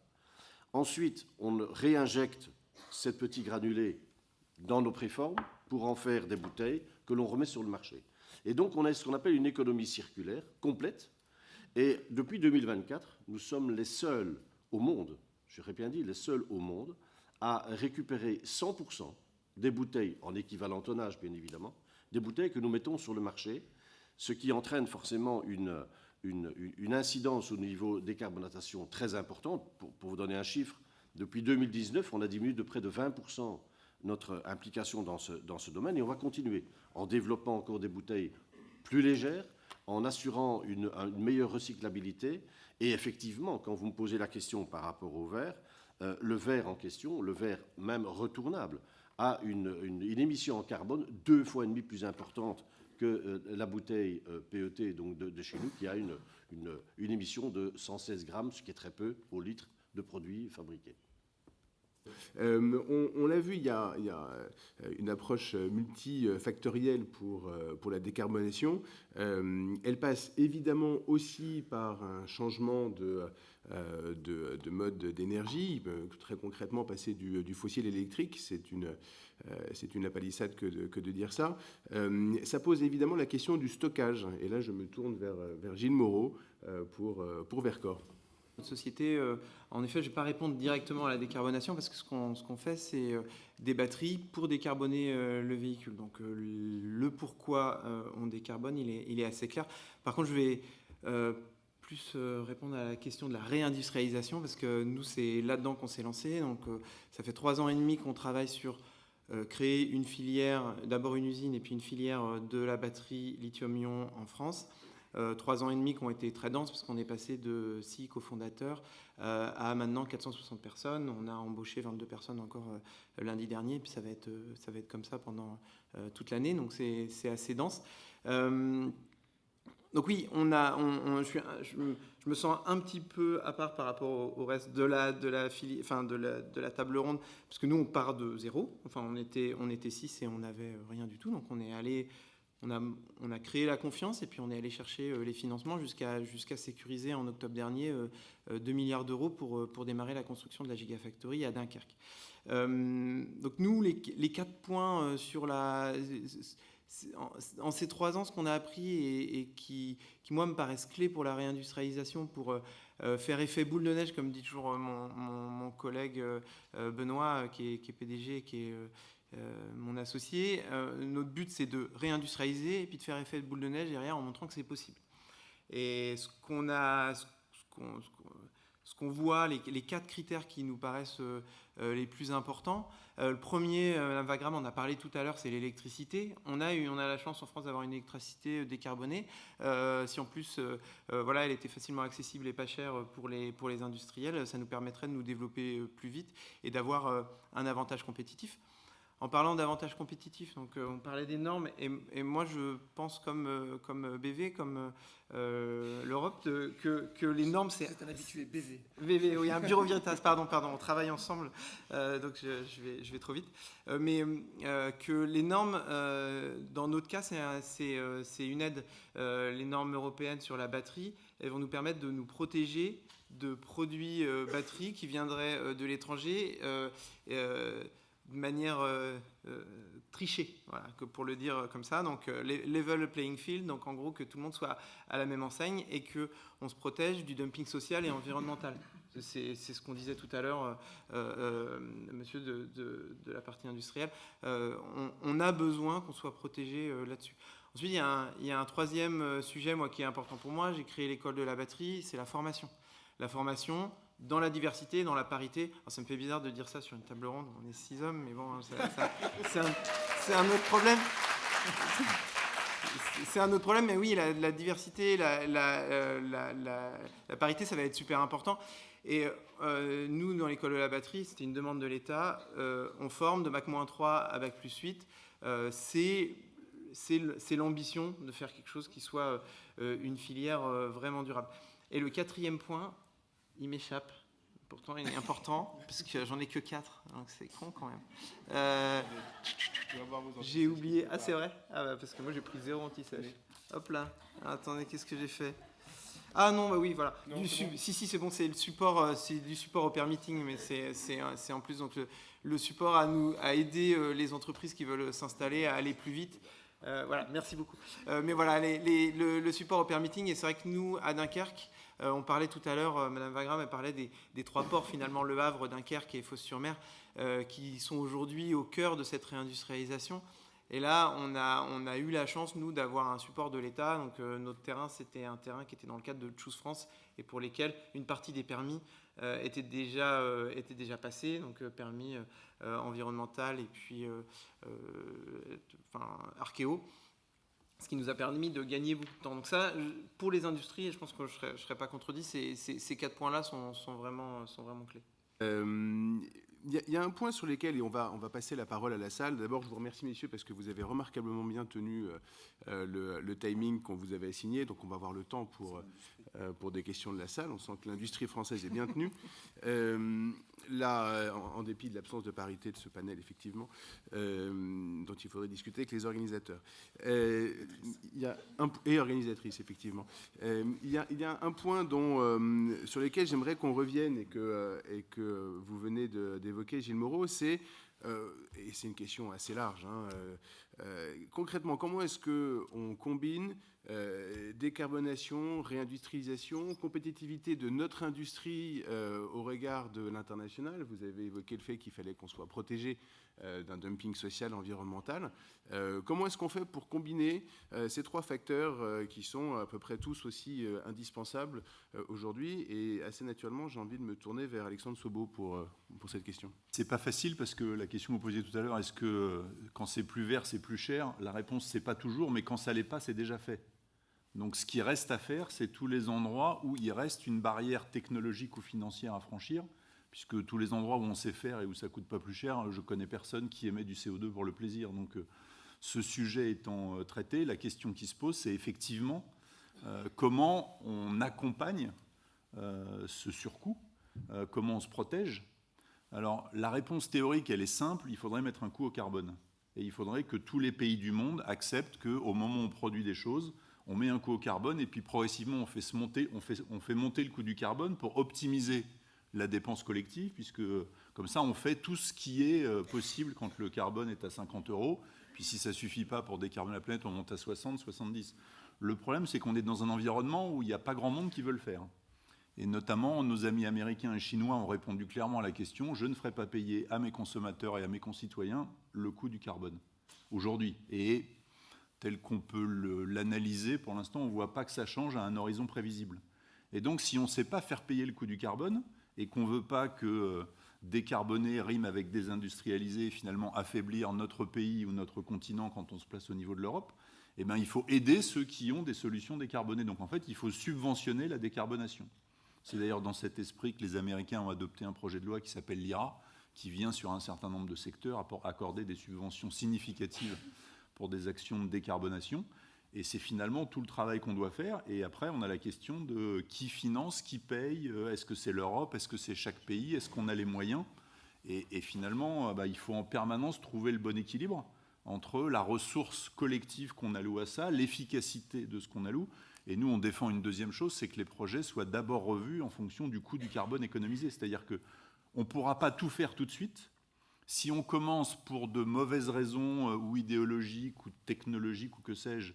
Ensuite, on réinjecte ces petits granulés dans nos préformes pour en faire des bouteilles que l'on remet sur le marché. Et donc, on a ce qu'on appelle une économie circulaire complète. Et depuis 2024, nous sommes les seuls au monde, j'aurais bien dit les seuls au monde, à récupérer 100% des bouteilles en équivalent tonnage, bien évidemment, des bouteilles que nous mettons sur le marché, ce qui entraîne forcément une incidence au niveau décarbonatation très importante. Pour vous donner un chiffre, depuis 2019, on a diminué de près de 20% notre implication dans ce domaine, et on va continuer en développant encore des bouteilles plus légères, en assurant une meilleure recyclabilité. Et effectivement, quand vous me posez la question par rapport au verre, le verre en question, le verre même retournable, a une émission en carbone 2,5 fois plus importante que la bouteille PET donc de chez nous, qui a une émission de 116 grammes, ce qui est très peu au litre de produits fabriqués. On l'a vu, il y a une approche multifactorielle pour la décarbonation. Elle passe évidemment aussi par un changement de mode d'énergie. Très concrètement, passer du fossile électrique, c'est une lapalissade que de dire ça. Ça pose évidemment la question du stockage. Et là, je me tourne vers Gilles Moreau pour Vercors. Notre société, en effet, je ne vais pas répondre directement à la décarbonation parce que ce qu'on fait, c'est des batteries pour décarboner le véhicule. Donc le pourquoi on décarbone, il est assez clair. Par contre, je vais plus répondre à la question de la réindustrialisation parce que nous, c'est là-dedans qu'on s'est lancé. Donc ça fait 3 ans et demi qu'on travaille sur créer une filière, d'abord une usine et puis une filière de la batterie lithium-ion en France. 3 ans et demi qui ont été très denses parce qu'on est passé de 6 cofondateurs à maintenant 460 personnes. On a embauché 22 personnes encore lundi dernier, puis ça va être comme ça pendant toute l'année, donc c'est assez dense. Donc oui, je me sens un petit peu à part par rapport au reste de la table ronde, parce que nous on part de zéro. Enfin on était 6 et on n'avait rien du tout, donc on est allé. On a créé la confiance et puis on est allé chercher les financements jusqu'à sécuriser en octobre dernier 2 milliards d'euros pour démarrer la construction de la Gigafactory à Dunkerque. Donc nous, les 4 points sur en ces 3 ans, ce qu'on a appris et qui, moi, me paraissent clés pour la réindustrialisation, pour faire effet boule de neige, comme dit toujours mon collègue Benoît, qui est PDG, qui est... mon associé, notre but c'est de réindustrialiser et puis de faire effet de boule de neige derrière en montrant que c'est possible. Et ce qu'on voit, les 4 critères qui nous paraissent les plus importants. Le premier, Madame Wagram en a parlé tout à l'heure, c'est l'électricité. On a la chance en France d'avoir une électricité décarbonée. Si en plus, elle était facilement accessible et pas chère pour les industriels, ça nous permettrait de nous développer plus vite et d'avoir un avantage compétitif. En parlant d'avantages compétitifs, donc on parlait des normes, et moi je pense comme BV, comme l'Europe, que les normes c'est... C'est un habitué, BV. BV, oui, un bureau Veritas, pardon, on travaille ensemble, donc je vais trop vite. Mais que les normes, dans notre cas, c'est une aide. Les normes européennes sur la batterie, elles vont nous permettre de nous protéger de produits batteries qui viendraient de l'étranger, de manière trichée, voilà, pour le dire comme ça. Donc level playing field, donc en gros que tout le monde soit à la même enseigne et qu'on se protège du dumping social et environnemental. C'est ce qu'on disait tout à l'heure, monsieur de la partie industrielle. On a besoin qu'on soit protégé là-dessus. Ensuite, il y a un troisième sujet, moi, qui est important pour moi. J'ai créé l'école de la batterie, c'est la formation. La formation dans la diversité, dans la parité. Alors, ça me fait bizarre de dire ça sur une table ronde, on est 6 hommes, mais bon, c'est un autre problème. C'est un autre problème, mais oui, la diversité, la parité, ça va être super important. Et nous, dans l'école de la batterie, c'était une demande de l'État, on forme de Bac-3 à Bac+8. C'est l'ambition de faire quelque chose qui soit une filière vraiment durable. Et le 4e point, il m'échappe. Pourtant, il est important, parce que j'en ai que 4, donc c'est con quand même. J'ai oublié. Ah, c'est vrai? Ah, bah, parce que moi, j'ai pris 0 anti-sèche. Hop là. Attendez, qu'est-ce que j'ai fait? Ah non, bah oui, voilà. Non, si, c'est bon, c'est le support, c'est du support au permitting, mais c'est en plus donc le support à aider les entreprises qui veulent s'installer à aller plus vite. Voilà, merci beaucoup. Mais voilà, le support au permitting, et c'est vrai que nous, à Dunkerque, on parlait tout à l'heure, Madame Wagram, elle parlait des 3 ports, finalement, Le Havre, Dunkerque et Fos-sur-Mer, qui sont aujourd'hui au cœur de cette réindustrialisation. Et là, on a eu la chance, nous, d'avoir un support de l'État. Donc, notre terrain, c'était un terrain qui était dans le cadre de Choose France et pour lesquels une partie des permis était déjà passée, donc permis environnemental et puis archéo. Ce qui nous a permis de gagner beaucoup de temps. Donc ça, pour les industries, et je pense que je ne serais pas contredit, ces 4 points-là sont vraiment clés. Il y a un point sur lequel, et on va passer la parole à la salle. D'abord, je vous remercie, messieurs, parce que vous avez remarquablement bien tenu le timing qu'on vous avait assigné. Donc, on va avoir le temps pour des questions de la salle. On sent que l'industrie française est bien tenue. Là, en dépit de l'absence de parité de ce panel, effectivement, dont il faudrait discuter avec les organisateurs. Et organisatrices, effectivement. Il y a un point sur lequel j'aimerais qu'on revienne et que vous venez d'évoquer, Gilles Moreau, et c'est une question assez large, Concrètement, comment est-ce qu'on combine décarbonation, réindustrialisation, compétitivité de notre industrie au regard de l'international? Vous avez évoqué le fait qu'il fallait qu'on soit protégé d'un dumping social, environnemental. Comment est-ce qu'on fait pour combiner ces trois facteurs qui sont à peu près tous aussi indispensables aujourd'hui? Et assez naturellement, j'ai envie de me tourner vers Alexandre Sobo pour cette question. C'est pas facile parce que la question que vous posiez tout à l'heure, est-ce que quand c'est plus vert, c'est plus cher? La réponse, c'est pas toujours, mais quand ça l'est pas, c'est déjà fait. Donc ce qui reste à faire, c'est tous les endroits où il reste une barrière technologique ou financière à franchir, puisque tous les endroits où on sait faire et où ça coûte pas plus cher, je connais personne qui émet du CO2 pour le plaisir. Donc ce sujet étant traité, la question qui se pose, c'est effectivement comment on accompagne ce surcoût, comment on se protège. Alors la réponse théorique, elle est simple, il faudrait mettre un coût au carbone. Et il faudrait que tous les pays du monde acceptent qu'au moment où on produit des choses, on met un coût au carbone et puis progressivement on fait monter le coût du carbone pour optimiser la dépense collective, puisque comme ça on fait tout ce qui est possible quand le carbone est à 50 €. Puis si ça ne suffit pas pour décarboner la planète, on monte à 60, 70. Le problème, c'est qu'on est dans un environnement où il n'y a pas grand monde qui veut le faire. Et notamment, nos amis américains et chinois ont répondu clairement à la question: je ne ferai pas payer à mes consommateurs et à mes concitoyens le coût du carbone aujourd'hui. Et tel qu'on peut l'analyser, pour l'instant, on ne voit pas que ça change à un horizon prévisible. Et donc, si on ne sait pas faire payer le coût du carbone et qu'on ne veut pas que décarboner rime avec désindustrialiser, finalement affaiblir notre pays ou notre continent quand on se place au niveau de l'Europe, eh bien, il faut aider ceux qui ont des solutions décarbonées. Donc, en fait, il faut subventionner la décarbonation. C'est d'ailleurs dans cet esprit que les Américains ont adopté un projet de loi qui s'appelle l'IRA, qui vient sur un certain nombre de secteurs accorder des subventions significatives pour des actions de décarbonation. Et c'est finalement tout le travail qu'on doit faire. Et après, on a la question de qui finance, qui paye. Est-ce que c'est l'Europe? Est-ce que c'est chaque pays? Est-ce qu'on a les moyens? Et finalement, il faut en permanence trouver le bon équilibre entre la ressource collective qu'on alloue à ça, l'efficacité de ce qu'on alloue. Et nous, on défend une deuxième chose, c'est que les projets soient d'abord revus en fonction du coût du carbone économisé. C'est-à-dire qu'on ne pourra pas tout faire tout de suite. Si on commence pour de mauvaises raisons ou idéologiques ou technologiques ou que sais-je,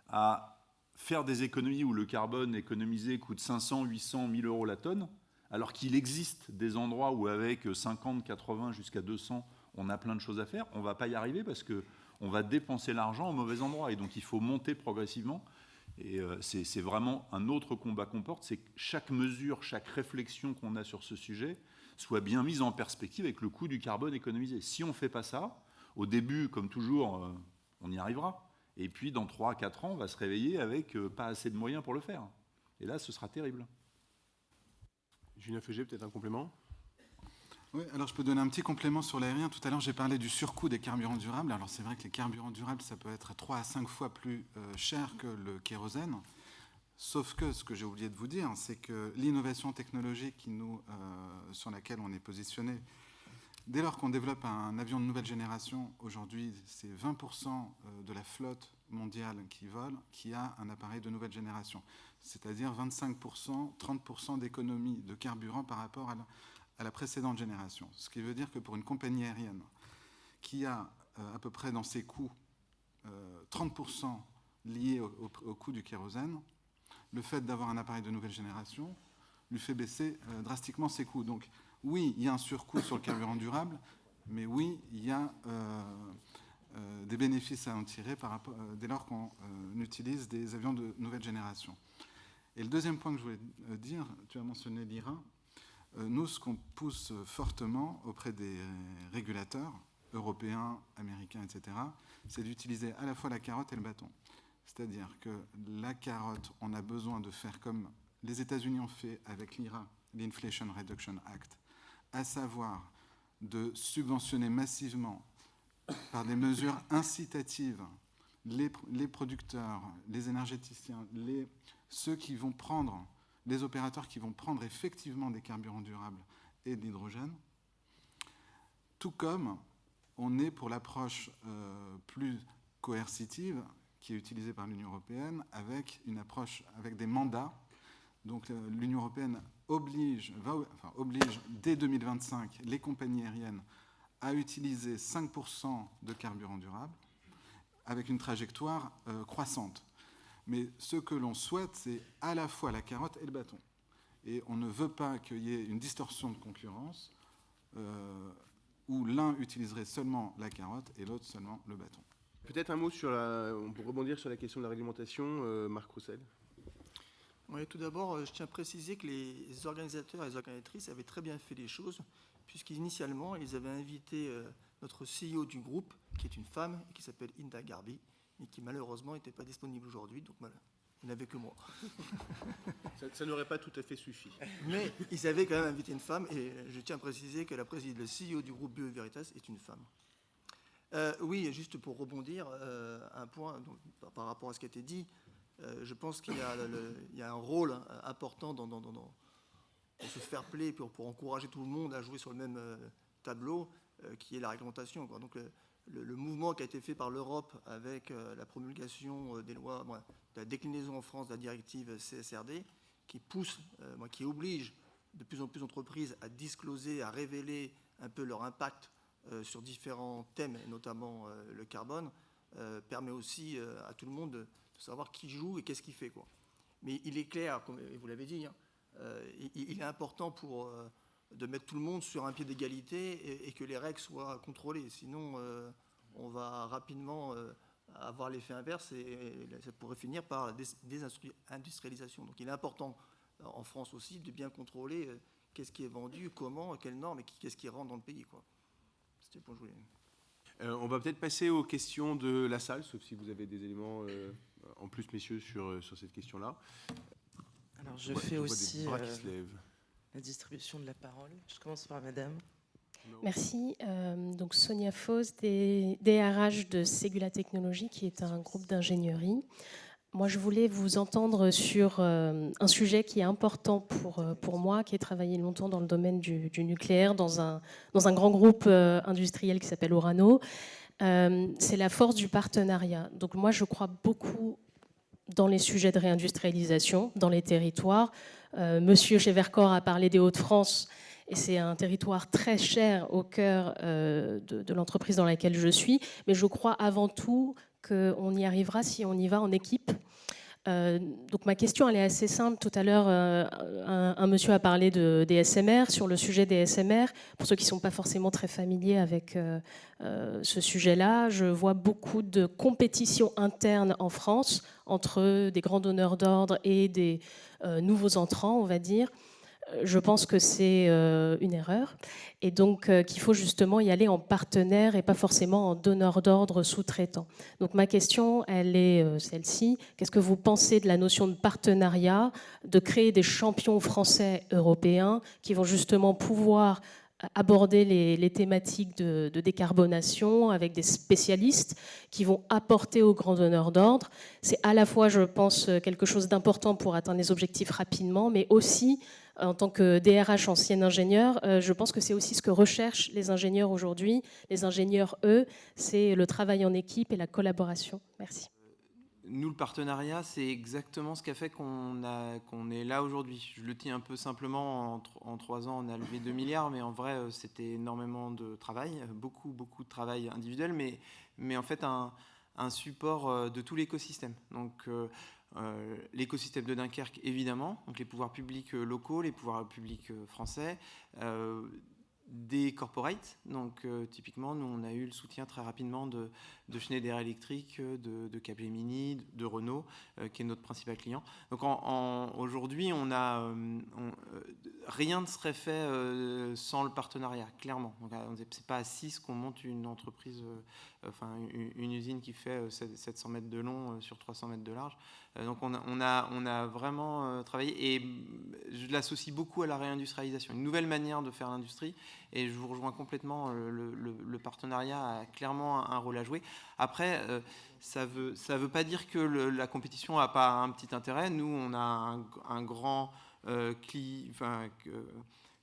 à faire des économies où le carbone économisé coûte 500, 800, 1000 € la tonne, alors qu'il existe des endroits où avec 50, 80 jusqu'à 200, on a plein de choses à faire, on ne va pas y arriver parce qu'on va dépenser l'argent au mauvais endroit. Et donc il faut monter progressivement. Et c'est vraiment un autre combat qu'on porte, c'est que chaque mesure, chaque réflexion qu'on a sur ce sujet soit bien mise en perspective avec le coût du carbone économisé. Si on ne fait pas ça, au début, comme toujours, on y arrivera. Et puis, dans 3 à 4 ans, on va se réveiller avec pas assez de moyens pour le faire. Et là, ce sera terrible. Julien Fégé, peut-être un complément? Oui, alors je peux donner un petit complément sur l'aérien. Tout à l'heure, j'ai parlé du surcoût des carburants durables. Alors c'est vrai que les carburants durables, ça peut être 3 à 5 fois plus cher que le kérosène. Sauf que, ce que j'ai oublié de vous dire, c'est que l'innovation technologique sur laquelle on est positionné, dès lors qu'on développe un avion de nouvelle génération, aujourd'hui, c'est 20% de la flotte mondiale qui vole qui a un appareil de nouvelle génération. C'est-à-dire 25%, 30% d'économie de carburant par rapport à la précédente génération. Ce qui veut dire que pour une compagnie aérienne qui a à peu près dans ses coûts 30% liés au coût du kérosène, le fait d'avoir un appareil de nouvelle génération lui fait baisser drastiquement ses coûts. Donc oui, il y a un surcoût sur le carburant durable, mais oui, il y a des bénéfices à en tirer dès lors qu'on utilise des avions de nouvelle génération. Et le deuxième point que je voulais dire, tu as mentionné l'IRA. Nous, ce qu'on pousse fortement auprès des régulateurs européens, américains, etc., c'est d'utiliser à la fois la carotte et le bâton. C'est-à-dire que la carotte, on a besoin de faire comme les États-Unis ont fait avec l'IRA, l'Inflation Reduction Act, à savoir de subventionner massivement par des mesures incitatives les producteurs, les énergéticiens, ceux qui vont prendre, les opérateurs qui vont prendre effectivement des carburants durables et de l'hydrogène, tout comme on est pour l'approche plus coercitive qui est utilisée par l'Union européenne avec une approche avec des mandats. Donc l'Union européenne oblige dès 2025 les compagnies aériennes à utiliser 5% de carburants durables avec une trajectoire croissante. Mais ce que l'on souhaite, c'est à la fois la carotte et le bâton. Et on ne veut pas qu'il y ait une distorsion de concurrence où l'un utiliserait seulement la carotte et l'autre seulement le bâton. Peut-être un mot on peut rebondir sur la question de la réglementation, Marc Roussel. Oui, tout d'abord, je tiens à préciser que les organisateurs et les organisatrices avaient très bien fait les choses, puisqu'initialement, ils avaient invité notre CEO du groupe, qui est une femme, et qui s'appelle Hinda Garbi, mais qui malheureusement n'était pas disponible aujourd'hui, donc voilà, il n'avait que moi. Ça n'aurait pas tout à fait suffi. Mais ils avaient quand même invité une femme, et je tiens à préciser que le CEO du groupe Bio Veritas est une femme. Oui, juste pour rebondir, un point donc, par rapport à ce qui a été dit, je pense qu'il y a un rôle important pour se faire play, pour encourager tout le monde à jouer sur le même tableau, qui est la réglementation, quoi. Donc le mouvement qui a été fait par l'Europe avec la promulgation des lois, de la déclinaison en France de la directive CSRD, qui pousse, qui oblige de plus en plus d'entreprises à discloser, à révéler un peu leur impact sur différents thèmes, et notamment le carbone, permet aussi à tout le monde de savoir qui joue et qu'est-ce qu'il fait, quoi. Mais il est clair, comme vous l'avez dit, il est important de mettre tout le monde sur un pied d'égalité et que les règles soient contrôlées. Sinon, on va rapidement avoir l'effet inverse et ça pourrait finir par la désindustrialisation. Donc il est important, en France aussi, de bien contrôler qu'est-ce qui est vendu, comment, quelles normes et qu'est-ce qui rentre dans le pays, quoi. C'était le point que je voulais. On va peut-être passer aux questions de la salle, sauf si vous avez des éléments en plus, messieurs, sur cette question-là. Alors, je fais aussi des bras qui se lèvent. la distribution de la parole. Je commence par madame. Merci. Donc Sonia Fausse, DRH de Segula Technologies, qui est un groupe d'ingénierie. Moi, je voulais vous entendre sur un sujet qui est important pour moi, qui ai travaillé longtemps dans le domaine du nucléaire, dans un grand groupe industriel qui s'appelle Orano. C'est la force du partenariat. Donc moi, je crois beaucoup dans les sujets de réindustrialisation, dans les territoires. Monsieur Chevercor a parlé des Hauts-de-France, et c'est un territoire très cher au cœur de l'entreprise dans laquelle je suis. Mais je crois avant tout qu'on y arrivera si on y va en équipe. Donc ma question, elle est assez simple. Tout à l'heure, un monsieur a parlé des SMR. Sur le sujet des SMR, pour ceux qui ne sont pas forcément très familiers avec ce sujet-là, je vois beaucoup de compétition interne en France entre des grands donneurs d'ordre et des nouveaux entrants, on va dire. Je pense que c'est une erreur et donc qu'il faut justement y aller en partenaire et pas forcément en donneur d'ordre sous-traitant. Donc ma question, elle est celle-ci. Qu'est-ce que vous pensez de la notion de partenariat, de créer des champions français européens qui vont justement pouvoir aborder les thématiques de décarbonation avec des spécialistes qui vont apporter aux grands donneurs d'ordre? C'est à la fois, je pense, quelque chose d'important pour atteindre les objectifs rapidement, mais aussi en tant que DRH ancienne ingénieure, je pense que c'est aussi ce que recherchent les ingénieurs aujourd'hui. Les ingénieurs, eux, c'est le travail en équipe et la collaboration. Merci. Nous, le partenariat, c'est exactement ce qui a fait qu'on est là aujourd'hui. Je le dis un peu simplement, en 3 ans, on a levé 2 milliards, mais en vrai, c'était énormément de travail, beaucoup de travail individuel, mais en fait, un support de tout l'écosystème. Donc, l'écosystème de Dunkerque, évidemment, donc les pouvoirs publics locaux, les pouvoirs publics français, des corporates. Donc, typiquement, nous, on a eu le soutien très rapidement de Schneider Electric, de Capgemini, de Renault, qui est notre principal client. Donc, aujourd'hui, rien ne serait fait sans le partenariat, clairement. Donc, c'est pas à 6 qu'on monte une entreprise, une usine qui fait 700 mètres de long sur 300 mètres de large. Donc, on a vraiment travaillé, et je l'associe beaucoup à la réindustrialisation, une nouvelle manière de faire l'industrie. Et je vous rejoins complètement, le partenariat a clairement un rôle à jouer. Après, ça veut pas dire que la compétition n'a pas un petit intérêt. Nous, on a un grand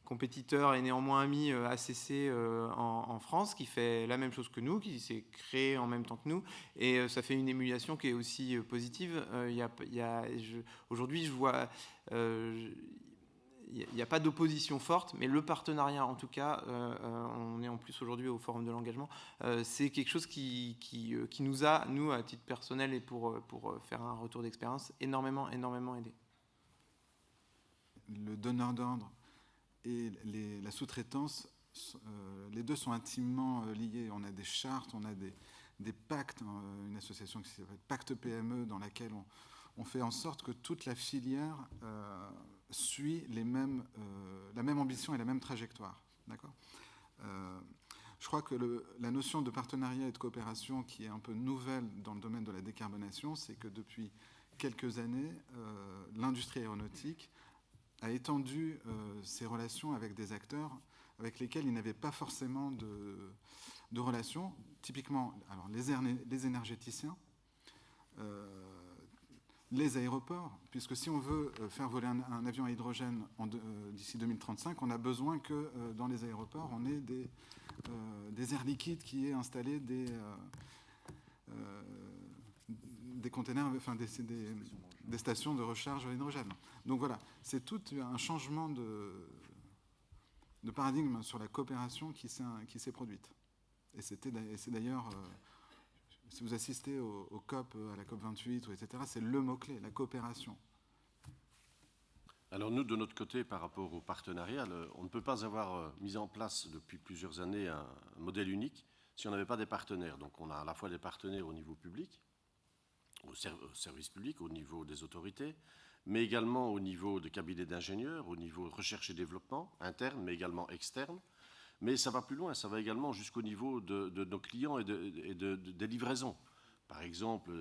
compétiteur et néanmoins ami, ACC en France, qui fait la même chose que nous, qui s'est créé en même temps que nous, et ça fait une émulation qui est aussi positive. Aujourd'hui, je vois... il n'y a pas d'opposition forte, mais le partenariat, en tout cas, on est en plus aujourd'hui au Forum de l'engagement, c'est quelque chose qui nous a, nous, à titre personnel et pour faire un retour d'expérience, énormément aidé. Le donneur d'ordre et la sous-traitance, les deux sont intimement liés. On a des chartes, on a des pactes, une association qui s'appelle Pacte PME, dans laquelle on fait en sorte que toute la filière suit la même ambition et la même trajectoire. D'accord ? Je crois que la notion de partenariat et de coopération qui est un peu nouvelle dans le domaine de la décarbonation, c'est que depuis quelques années, l'industrie aéronautique a étendu ses relations avec des acteurs avec lesquels il n'avait pas forcément de relations. Typiquement, alors les énergéticiens, les aéroports, puisque si on veut faire voler un avion à hydrogène d'ici 2035, on a besoin que dans les aéroports, on ait des airs liquides qui aient installé des containers, enfin des stations de recharge à hydrogène. Donc voilà, c'est tout un changement de paradigme sur la coopération qui s'est produite. Et c'est d'ailleurs, si vous assistez au COP, à la COP 28, etc., c'est le mot-clé, la coopération. Alors nous, de notre côté, par rapport au partenariat, on ne peut pas avoir mis en place depuis plusieurs années un modèle unique si on n'avait pas des partenaires. Donc on a à la fois des partenaires au niveau public, au service public, au niveau des autorités, mais également au niveau des cabinets d'ingénieurs, au niveau de recherche et développement, interne, mais également externe. Mais ça va plus loin, ça va également jusqu'au niveau de nos clients et des livraisons. Par exemple,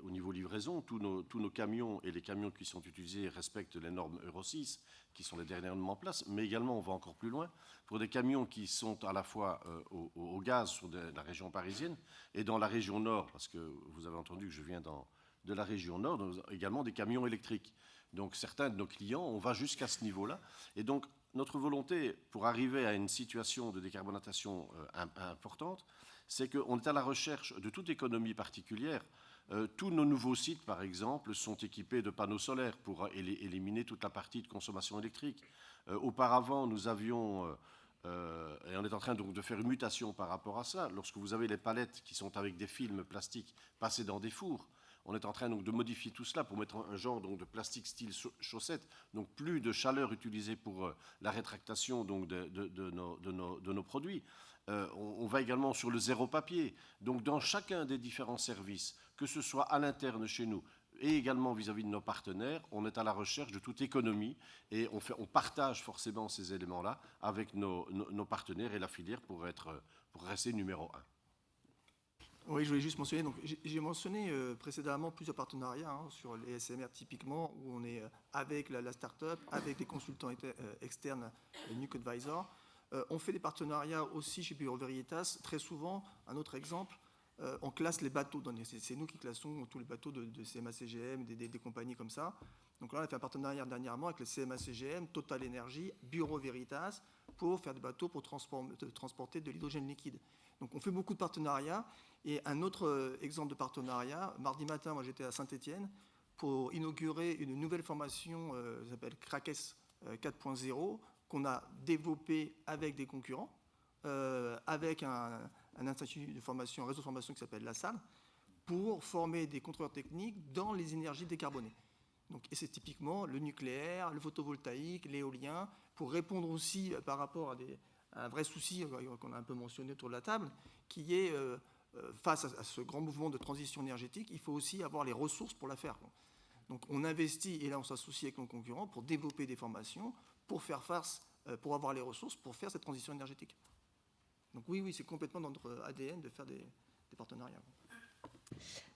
au niveau livraison, tous nos camions et les camions qui sont utilisés respectent les normes Euro 6, qui sont les dernièrement en place, mais également, on va encore plus loin, pour des camions qui sont à la fois au gaz sur la région parisienne et dans la région nord, parce que vous avez entendu que je viens de la région nord, donc également des camions électriques. Donc certains de nos clients, on va jusqu'à ce niveau-là. Et donc notre volonté pour arriver à une situation de décarbonatation importante, c'est qu'on est à la recherche de toute économie particulière. Tous nos nouveaux sites, par exemple, sont équipés de panneaux solaires pour éliminer toute la partie de consommation électrique. Auparavant, nous avions, et on est en train donc de faire une mutation par rapport à ça, lorsque vous avez les palettes qui sont avec des films plastiques passés dans des fours, on est en train donc de modifier tout cela pour mettre un genre donc de plastique style chaussette, donc plus de chaleur utilisée pour la rétractation donc de nos produits. On va également sur le zéro papier. Donc dans chacun des différents services, que ce soit à l'interne chez nous et également vis-à-vis de nos partenaires, on est à la recherche de toute économie et on partage forcément ces éléments-là avec nos partenaires et la filière pour rester numéro 1. Oui, je voulais juste mentionner, donc j'ai mentionné précédemment plusieurs partenariats sur les SMR typiquement, où on est avec la start-up, avec des consultants externes, Nuke Advisor. On fait des partenariats aussi chez Bureau Veritas. Très souvent, un autre exemple, on classe les bateaux. C'est nous qui classons tous les bateaux de CMA-CGM, des compagnies comme ça. Donc là, on a fait un partenariat dernièrement avec le CMA-CGM, Total Energy, Bureau Veritas, pour faire des bateaux pour transporter de l'hydrogène liquide. Donc on fait beaucoup de partenariats. Et un autre exemple de partenariat, mardi matin, moi j'étais à Saint-Étienne pour inaugurer une nouvelle formation, qui s'appelle CRACES 4.0, qu'on a développée avec des concurrents, avec un institut de formation, un réseau de formation qui s'appelle La Salle, pour former des contrôleurs techniques dans les énergies décarbonées. Donc, et c'est typiquement le nucléaire, le photovoltaïque, l'éolien, pour répondre aussi par rapport à un vrai souci qu'on a un peu mentionné autour de la table, qui est face à ce grand mouvement de transition énergétique, il faut aussi avoir les ressources pour la faire. Donc on investit, et là on s'associe avec nos concurrents pour développer des formations, pour faire face, pour avoir les ressources pour faire cette transition énergétique. Donc oui, c'est complètement dans notre ADN de faire des partenariats.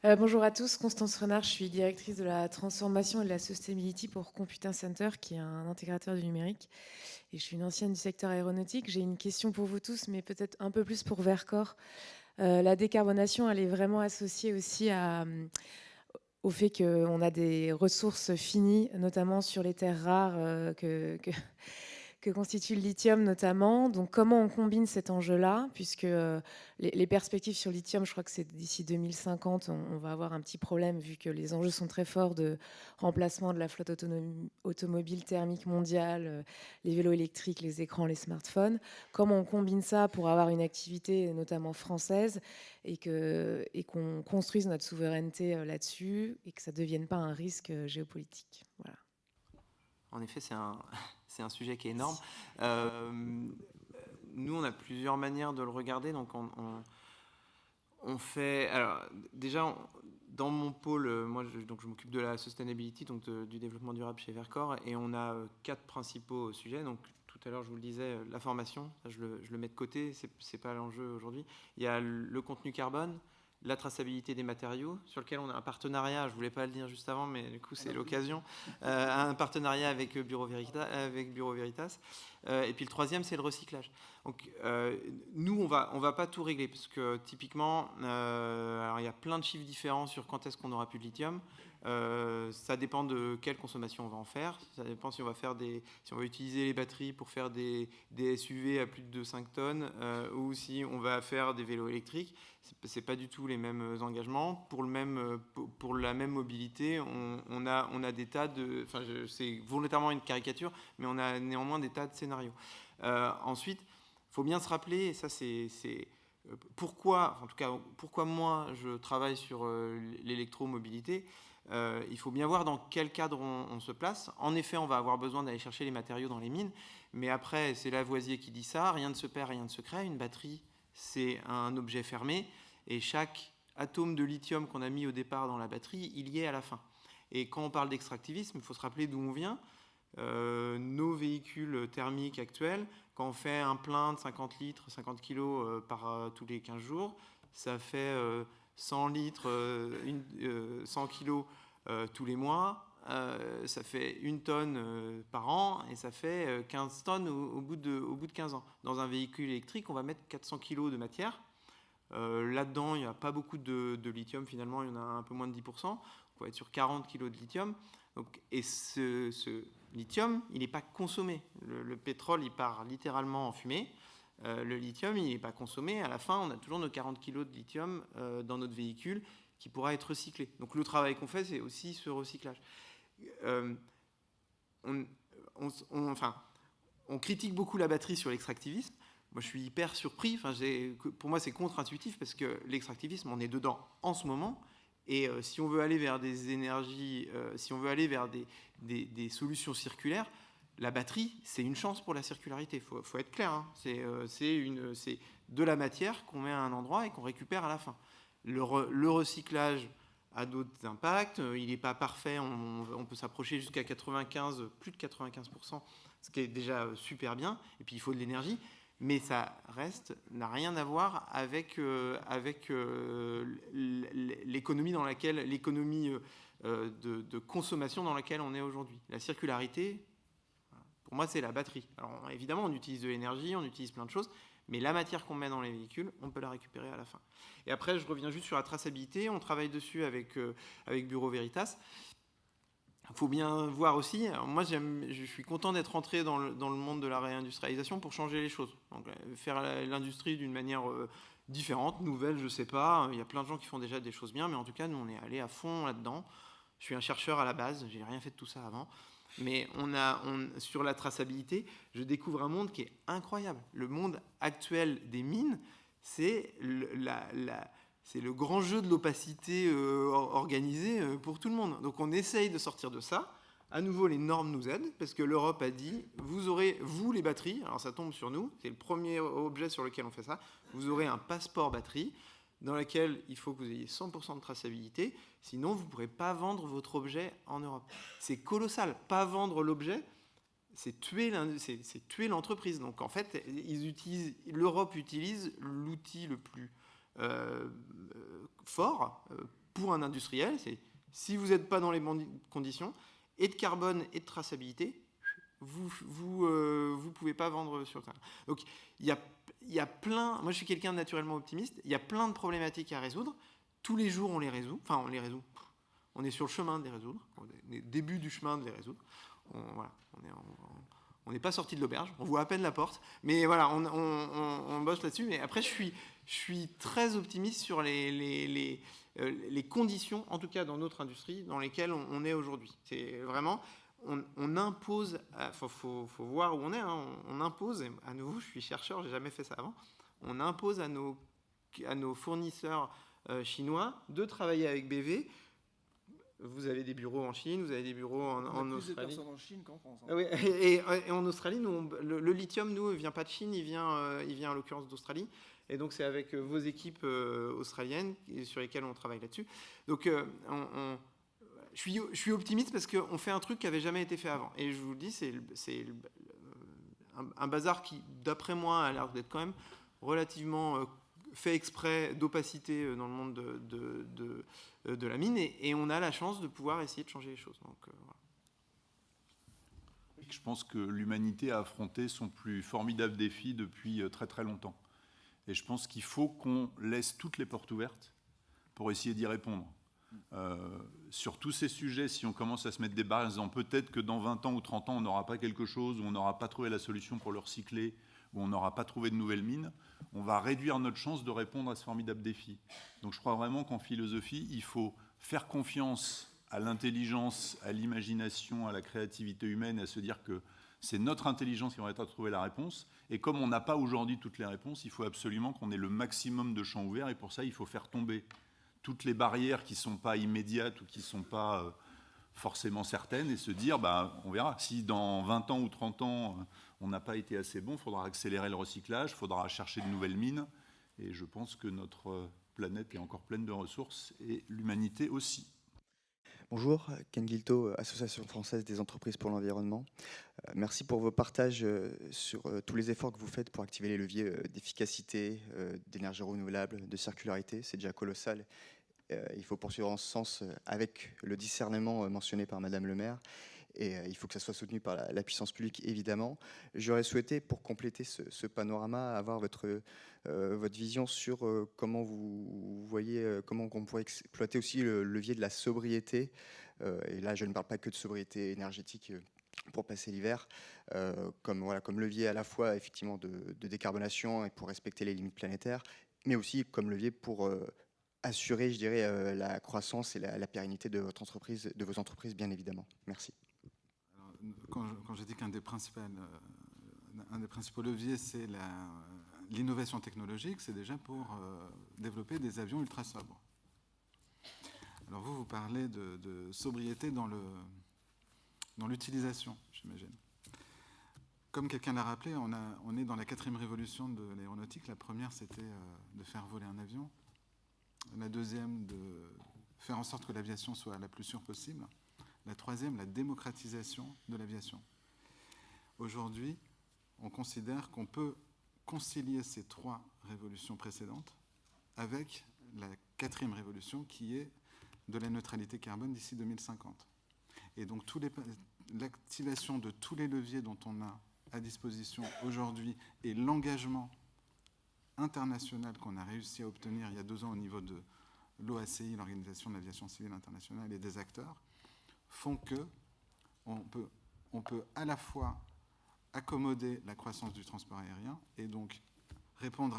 Bonjour à tous, Constance Renard, je suis directrice de la transformation et de la sustainability pour Computing Center, qui est un intégrateur du numérique. Et je suis une ancienne du secteur aéronautique. J'ai une question pour vous tous, mais peut-être un peu plus pour Vercors. La décarbonation, elle est vraiment associée aussi au fait qu'on a des ressources finies, notamment sur les terres rares que que constitue le lithium notamment. Donc comment on combine cet enjeu-là, puisque les perspectives sur le lithium, je crois que c'est d'ici 2050, on va avoir un petit problème vu que les enjeux sont très forts de remplacement de la flotte automobile thermique mondiale, les vélos électriques, les écrans, les smartphones. Comment on combine ça pour avoir une activité notamment française et qu'on construise notre souveraineté là-dessus et que ça ne devienne pas un risque géopolitique. Voilà. En effet, c'est un sujet qui est énorme. Nous, on a plusieurs manières de le regarder. Donc, on fait... Alors, déjà, dans mon pôle, moi, je m'occupe de la sustainability, donc du développement durable chez Vercor, et on a 4 principaux sujets. Donc, tout à l'heure, je vous le disais, la formation, ça, je le mets de côté, c'est pas l'enjeu aujourd'hui. Il y a le contenu carbone, la traçabilité des matériaux, sur lequel on a un partenariat, je ne voulais pas le dire juste avant, mais du coup c'est l'occasion, un partenariat avec Bureau Veritas. Et puis le troisième, c'est le recyclage. Donc nous, on va pas tout régler, parce que typiquement, alors il y a plein de chiffres différents sur quand est-ce qu'on aura plus de lithium. Ça dépend de quelle consommation on va en faire. Ça dépend si on va utiliser les batteries pour faire des SUV à plus de 5 tonnes ou si on va faire des vélos électriques. C'est pas du tout les mêmes engagements. Pour la même mobilité, on a des tas de... Enfin, c'est volontairement une caricature, mais on a néanmoins des tas de scénarios. Ensuite, il faut bien se rappeler, et ça c'est pourquoi moi je travaille sur l'électromobilité. Il faut bien voir dans quel cadre on se place. En effet, on va avoir besoin d'aller chercher les matériaux dans les mines, mais après, c'est Lavoisier qui dit ça, rien ne se perd, rien ne se crée. Une batterie, c'est un objet fermé, et chaque atome de lithium qu'on a mis au départ dans la batterie, il y est à la fin. Et quand on parle d'extractivisme, il faut se rappeler d'où on vient. Nos véhicules thermiques actuels, quand on fait un plein de 50 litres, 50 kilos tous les 15 jours, ça fait 100 litres, 100 kilos tous les mois, ça fait 1 tonne par an et ça fait 15 tonnes au bout de 15 ans. Dans un véhicule électrique, on va mettre 400 kilos de matière. Là-dedans, il n'y a pas beaucoup de lithium finalement, il y en a un peu moins de 10%. On va être sur 40 kilos de lithium. Donc, et ce lithium, il n'est pas consommé. Le pétrole, il part littéralement en fumée. Le lithium, il n'est pas consommé. À la fin, on a toujours nos 40 kg de lithium dans notre véhicule qui pourra être recyclé. Donc le travail qu'on fait, c'est aussi ce recyclage. On critique beaucoup la batterie sur l'extractivisme. Moi, je suis hyper surpris. Pour moi, c'est contre-intuitif parce que l'extractivisme, on est dedans en ce moment. Et si on veut aller vers des énergies, si on veut aller vers des solutions circulaires, la batterie, c'est une chance pour la circularité. Faut être clair. Hein. C'est de la matière qu'on met à un endroit et qu'on récupère à la fin. Le recyclage a d'autres impacts. Il n'est pas parfait. On peut s'approcher jusqu'à plus de 95%, ce qui est déjà super bien. Et puis, il faut de l'énergie. Mais ça n'a rien à voir avec l'économie de consommation dans laquelle on est aujourd'hui. La circularité, pour moi, c'est la batterie. Alors évidemment, on utilise de l'énergie, on utilise plein de choses, mais la matière qu'on met dans les véhicules, on peut la récupérer à la fin. Et après, je reviens juste sur la traçabilité. On travaille dessus avec Bureau Veritas. Il faut bien voir aussi, alors moi je suis content d'être rentré dans le monde de la réindustrialisation pour changer les choses. Donc, faire l'industrie d'une manière différente, nouvelle, je ne sais pas. Il y a plein de gens qui font déjà des choses bien, mais en tout cas, nous on est allé à fond là-dedans. Je suis un chercheur à la base, j'ai rien fait de tout ça avant. Mais sur la traçabilité, je découvre un monde qui est incroyable. Le monde actuel des mines, c'est le grand jeu de l'opacité organisé pour tout le monde. Donc on essaye de sortir de ça. À nouveau, les normes nous aident, parce que l'Europe a dit, vous aurez, vous les batteries, alors ça tombe sur nous, c'est le premier objet sur lequel on fait ça, vous aurez un passeport batterie, dans lequel il faut que vous ayez 100% de traçabilité, sinon vous ne pourrez pas vendre votre objet en Europe. C'est colossal. Pas vendre l'objet, c'est tuer l'entreprise. Donc en fait, l'Europe utilise l'outil le plus fort pour un industriel. C'est si vous n'êtes pas dans les bonnes conditions, et de carbone et de traçabilité, vous pouvez pas vendre sur le terrain. Donc il y a plein. Moi, je suis quelqu'un de naturellement optimiste. Il y a plein de problématiques à résoudre. Tous les jours, on les résout. Enfin, on les résout. On est sur le chemin de les résoudre. On est au début du chemin de les résoudre. On n'est pas sorti de l'auberge, on voit à peine la porte, mais voilà, on bosse là-dessus. Mais après, je suis très optimiste sur les conditions, en tout cas dans notre industrie, dans lesquelles on est aujourd'hui. C'est vraiment, on impose, faut voir où on est, hein, on impose, et à nouveau, je suis chercheur, j'ai jamais fait ça avant, on impose à nos fournisseurs chinois de travailler avec BV. Vous avez des bureaux en Chine, vous avez des bureaux en Australie. Plus de personnes en Chine qu'en France. Hein. Oui, et en Australie, nous, le lithium, nous, il vient pas de Chine, il vient en l'occurrence d'Australie. Et donc, c'est avec vos équipes australiennes sur lesquelles on travaille là-dessus. Donc, je suis optimiste parce qu'on fait un truc qui n'avait jamais été fait avant. Et je vous le dis, c'est un bazar qui, d'après moi, a l'air d'être quand même relativement fait exprès d'opacité dans le monde de la mine. Et on a la chance de pouvoir essayer de changer les choses. Donc, voilà. Je pense que l'humanité a affronté son plus formidable défi depuis très très longtemps. Et je pense qu'il faut qu'on laisse toutes les portes ouvertes pour essayer d'y répondre. Sur tous ces sujets, si on commence à se mettre des barrières en disant peut-être que dans 20 ans ou 30 ans, on n'aura pas quelque chose, ou on n'aura pas trouvé la solution pour le recycler, ou on n'aura pas trouvé de nouvelles mines, on va réduire notre chance de répondre à ce formidable défi. Donc je crois vraiment qu'en philosophie, il faut faire confiance à l'intelligence, à l'imagination, à la créativité humaine, à se dire que c'est notre intelligence qui va être à trouver la réponse. Et comme on n'a pas aujourd'hui toutes les réponses, il faut absolument qu'on ait le maximum de champs ouverts. Et pour ça, il faut faire tomber toutes les barrières qui ne sont pas immédiates ou qui ne sont pas forcément certaines et se dire, on verra. Si dans 20 ans ou 30 ans, on n'a pas été assez bon, il faudra accélérer le recyclage, il faudra chercher de nouvelles mines. Et je pense que notre planète est encore pleine de ressources et l'humanité aussi. Bonjour, Ken Guilto, Association française des entreprises pour l'environnement. Merci pour vos partages sur tous les efforts que vous faites pour activer les leviers d'efficacité, d'énergie renouvelable, de circularité. C'est déjà colossal. Il faut poursuivre en ce sens avec le discernement mentionné par Madame le maire. Et il faut que ça soit soutenu par la puissance publique, évidemment. J'aurais souhaité, pour compléter ce panorama, avoir votre vision sur comment vous voyez, comment on pourrait exploiter aussi le levier de la sobriété. Et là, je ne parle pas que de sobriété énergétique pour passer l'hiver, comme levier à la fois effectivement de décarbonation et pour respecter les limites planétaires, mais aussi comme levier pour assurer, je dirais, la croissance et la pérennité de votre entreprise, de vos entreprises, bien évidemment. Merci. Quand j'ai dit qu'un des principaux leviers, c'est l'innovation technologique, c'est déjà pour développer des avions ultra sobres. Alors vous parlez de sobriété dans l'utilisation, j'imagine. Comme quelqu'un l'a rappelé, on est dans la 4e révolution de l'aéronautique. La première, c'était de faire voler un avion. La deuxième, de faire en sorte que l'aviation soit la plus sûre possible. La troisième, la démocratisation de l'aviation. Aujourd'hui, on considère qu'on peut concilier ces 3 révolutions précédentes avec la 4e révolution qui est de la neutralité carbone d'ici 2050. Et donc l'activation de tous les leviers dont on a à disposition aujourd'hui et l'engagement international qu'on a réussi à obtenir il y a 2 ans au niveau de l'OACI, l'Organisation de l'aviation civile internationale, et des acteurs, font qu'on peut à la fois accommoder la croissance du transport aérien et donc répondre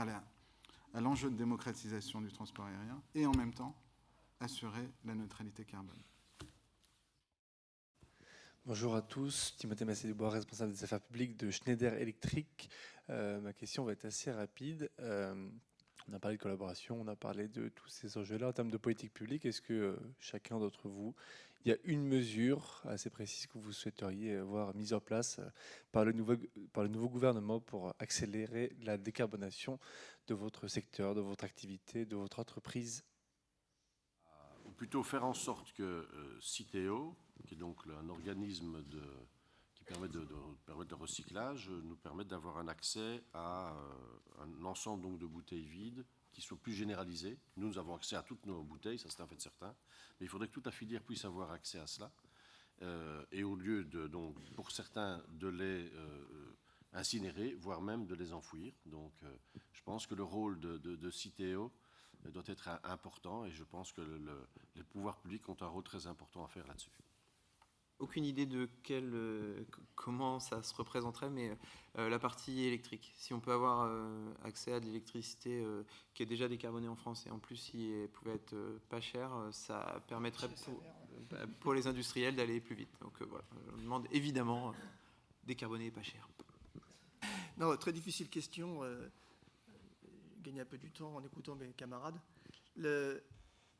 à l'enjeu de démocratisation du transport aérien et en même temps assurer la neutralité carbone. Bonjour à tous, Timothée Massé-Dubois, responsable des affaires publiques de Schneider Electric. Ma question va être assez rapide. On a parlé de collaboration, on a parlé de tous ces enjeux-là. En termes de politique publique, est-ce que chacun d'entre vous, il y a une mesure assez précise que vous souhaiteriez voir mise en place par le nouveau gouvernement pour accélérer la décarbonation de votre secteur, de votre activité, de votre entreprise? Ou plutôt faire en sorte que Citeo, qui est donc un organisme qui permet de recyclage, nous permette d'avoir un accès à un ensemble donc de bouteilles vides qui soit plus généralisé. Nous avons accès à toutes nos bouteilles, ça c'est un fait certain, mais il faudrait que toute la filière puisse avoir accès à cela. Et au lieu donc, pour certains de les incinérer, voire même de les enfouir. Donc je pense que le rôle de Citeo doit être important et je pense que les pouvoirs publics ont un rôle très important à faire là-dessus. aucune idée de comment ça se représenterait, mais la partie électrique. Si on peut avoir accès à de l'électricité qui est déjà décarbonée en France et en plus si elle pouvait être pas chère, ça permettrait pour les industriels d'aller plus vite. Donc voilà, on demande évidemment décarboner et pas cher. Non, très difficile question. Gagner un peu du temps en écoutant mes camarades.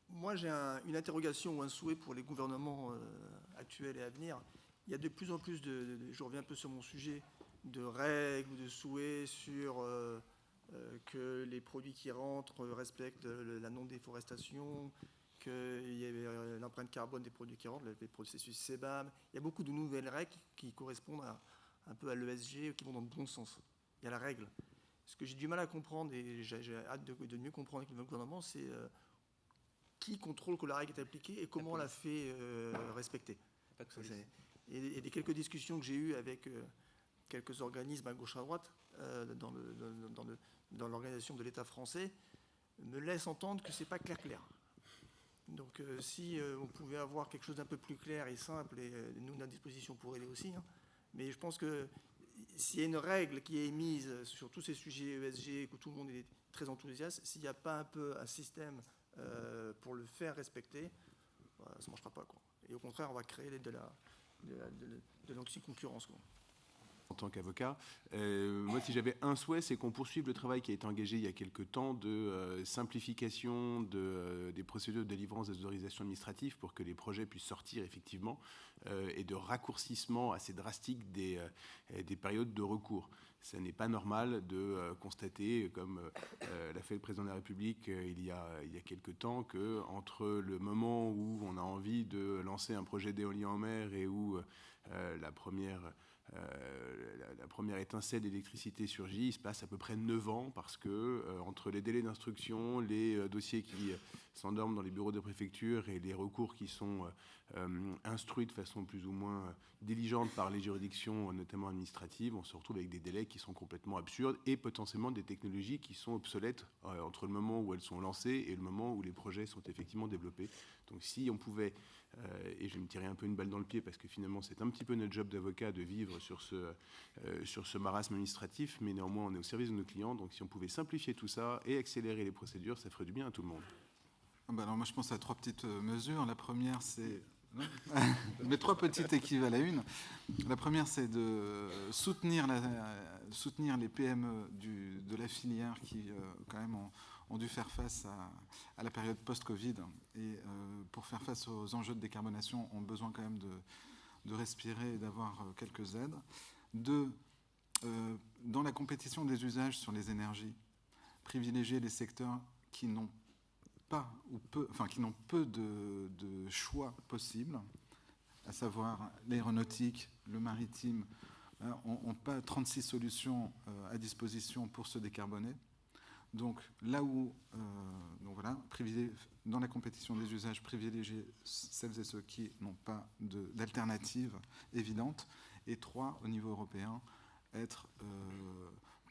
Moi, j'ai une interrogation ou un souhait pour les gouvernements actuels et à venir. Il y a de plus en plus je reviens un peu sur mon sujet, de règles ou de souhaits sur que les produits qui rentrent respectent la non-déforestation, qu'il y ait l'empreinte carbone des produits qui rentrent, les processus CBAM. Il y a beaucoup de nouvelles règles qui correspondent un peu à l'ESG, qui vont dans le bon sens. Il y a la règle. Ce que j'ai du mal à comprendre, et j'ai hâte de mieux comprendre avec le gouvernement, c'est qui contrôle que la règle est appliquée et comment on la fait respecter. Et des quelques discussions que j'ai eues avec quelques organismes à gauche à droite dans l'organisation de l'État français me laissent entendre que ce n'est pas clair. Donc si on pouvait avoir quelque chose d'un peu plus clair et simple, et nous on est à disposition pour aider aussi, hein, mais je pense que s'il y a une règle qui est émise sur tous ces sujets ESG, que tout le monde est très enthousiaste, s'il n'y a pas un peu un système pour le faire respecter, ça ne marchera pas, quoi. Et au contraire, on va créer de l'anti-concurrence, quoi. En tant qu'avocat, moi, si j'avais un souhait, c'est qu'on poursuive le travail qui a été engagé il y a quelques temps de simplification des procédures de délivrance des autorisations administratives pour que les projets puissent sortir effectivement et de raccourcissement assez drastique des périodes de recours. Ce n'est pas normal de constater, comme l'a fait le président de la République il y a quelques temps, qu'entre le moment où on a envie de lancer un projet d'éolien en mer et où la première étincelle d'électricité surgit, il se passe à peu près 9 ans parce que entre les délais d'instruction, les dossiers qui s'endorment dans les bureaux de préfecture et les recours qui sont instruits de façon plus ou moins diligente par les juridictions, notamment administratives, on se retrouve avec des délais qui sont complètement absurdes et potentiellement des technologies qui sont obsolètes entre le moment où elles sont lancées et le moment où les projets sont effectivement développés. Donc si on pouvait, et je vais me tirer un peu une balle dans le pied parce que finalement c'est un petit peu notre job d'avocat de vivre sur ce marasme administratif, mais néanmoins on est au service de nos clients, donc si on pouvait simplifier tout ça et accélérer les procédures, ça ferait du bien à tout le monde. Alors moi je pense à 3 petites mesures. La première c'est... Mais 3 petites équivalent à une. La première c'est de soutenir les PME de la filière qui quand même ont dû faire face à la période post-Covid et pour faire face aux enjeux de décarbonation ont besoin quand même de respirer et d'avoir quelques aides. 2, dans la compétition des usages sur les énergies, privilégier les secteurs qui n'ont pas ou peu, enfin qui n'ont peu de choix possibles, à savoir l'aéronautique, le maritime, n'ont pas 36 solutions à disposition pour se décarboner. Donc là où, dans la compétition des usages, privilégier celles et ceux qui n'ont pas d'alternative évidente. Et 3, au niveau européen, être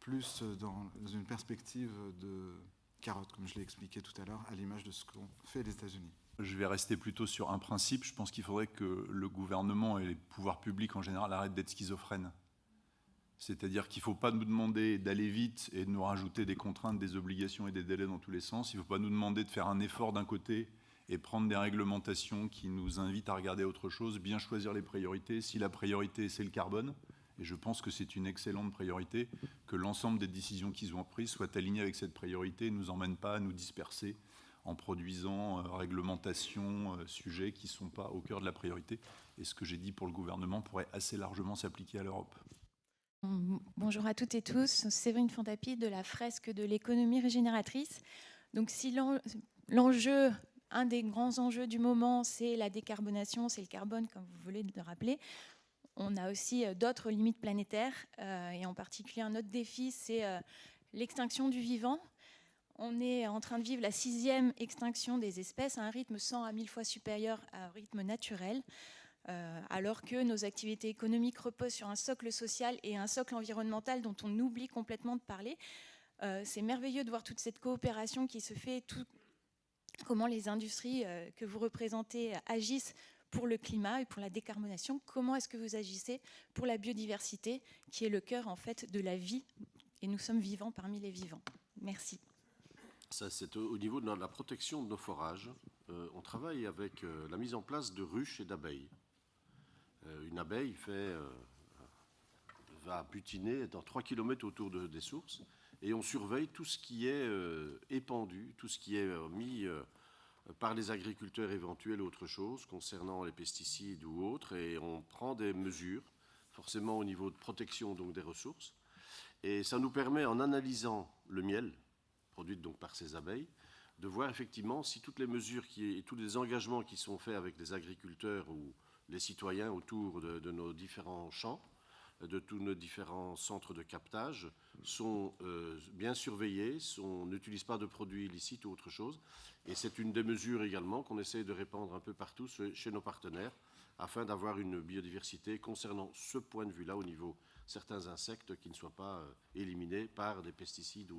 plus dans une perspective de carotte, comme je l'ai expliqué tout à l'heure, à l'image de ce qu'ont fait les États-Unis. Je vais rester plutôt sur un principe. Je pense qu'il faudrait que le gouvernement et les pouvoirs publics en général arrêtent d'être schizophrènes. C'est-à-dire qu'il ne faut pas nous demander d'aller vite et de nous rajouter des contraintes, des obligations et des délais dans tous les sens. Il ne faut pas nous demander de faire un effort d'un côté et prendre des réglementations qui nous invitent à regarder autre chose, bien choisir les priorités. Si la priorité, c'est le carbone, et je pense que c'est une excellente priorité, que l'ensemble des décisions qu'ils ont prises soient alignées avec cette priorité et ne nous emmènent pas à nous disperser en produisant réglementations, sujets qui ne sont pas au cœur de la priorité. Et ce que j'ai dit pour le gouvernement pourrait assez largement s'appliquer à l'Europe. Bonjour à toutes et tous, Séverine Fantapi de la fresque de l'économie régénératrice. Donc si l'enjeu, un des grands enjeux du moment, c'est la décarbonation, c'est le carbone, comme vous venez de le rappeler, on a aussi d'autres limites planétaires, et en particulier un autre défi, c'est l'extinction du vivant. On est en train de vivre la 6e extinction des espèces à un rythme 100 à 1000 fois supérieur à un rythme naturel, alors que nos activités économiques reposent sur un socle social et un socle environnemental dont on oublie complètement de parler. C'est merveilleux de voir toute cette coopération qui se fait, comment les industries que vous représentez agissent pour le climat et pour la décarbonation? Comment est-ce que vous agissez pour la biodiversité, qui est le cœur en fait de la vie, et nous sommes vivants parmi les vivants? Merci. Ça, c'est au niveau de la protection de nos forages. On travaille avec la mise en place de ruches et d'abeilles. Une abeille va butiner dans 3 km autour des sources, et on surveille tout ce qui est épandu, tout ce qui est mis par les agriculteurs éventuels, autre chose, concernant les pesticides ou autres, et on prend des mesures, forcément au niveau de protection donc, des ressources. Et ça nous permet, en analysant le miel, produit donc par ces abeilles, de voir effectivement si toutes les mesures et tous les engagements qui sont faits avec les agriculteurs ou les citoyens autour de nos différents champs, de tous nos différents centres de captage, sont bien surveillés, n'utilisent pas de produits illicites ou autre chose. Et c'est une des mesures également qu'on essaie de répandre un peu partout chez nos partenaires, afin d'avoir une biodiversité concernant ce point de vue-là au niveau certains insectes qui ne soient pas éliminés par des pesticides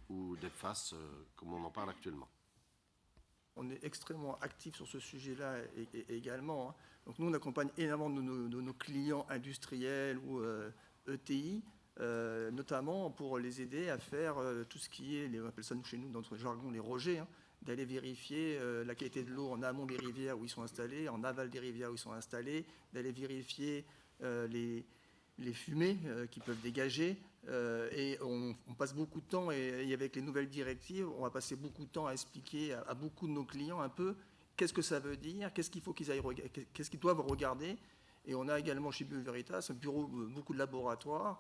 ou des FAS, comme on en parle actuellement. On est extrêmement actif sur ce sujet-là également, hein. Donc nous, on accompagne énormément nos clients industriels ou ETI, notamment pour les aider à faire tout ce qui est, on appelle ça chez nous dans notre jargon les rejets, hein, d'aller vérifier la qualité de l'eau en amont des rivières où ils sont installés, en aval des rivières où ils sont installés, d'aller vérifier les fumées qu'ils peuvent dégager. Et on passe beaucoup de temps, et avec les nouvelles directives, on va passer beaucoup de temps à expliquer à beaucoup de nos clients un peu qu'est-ce que ça veut dire, qu'est-ce qu'il faut qu'est-ce qu'ils doivent regarder. Et on a également chez Bioveritas un bureau, beaucoup de laboratoires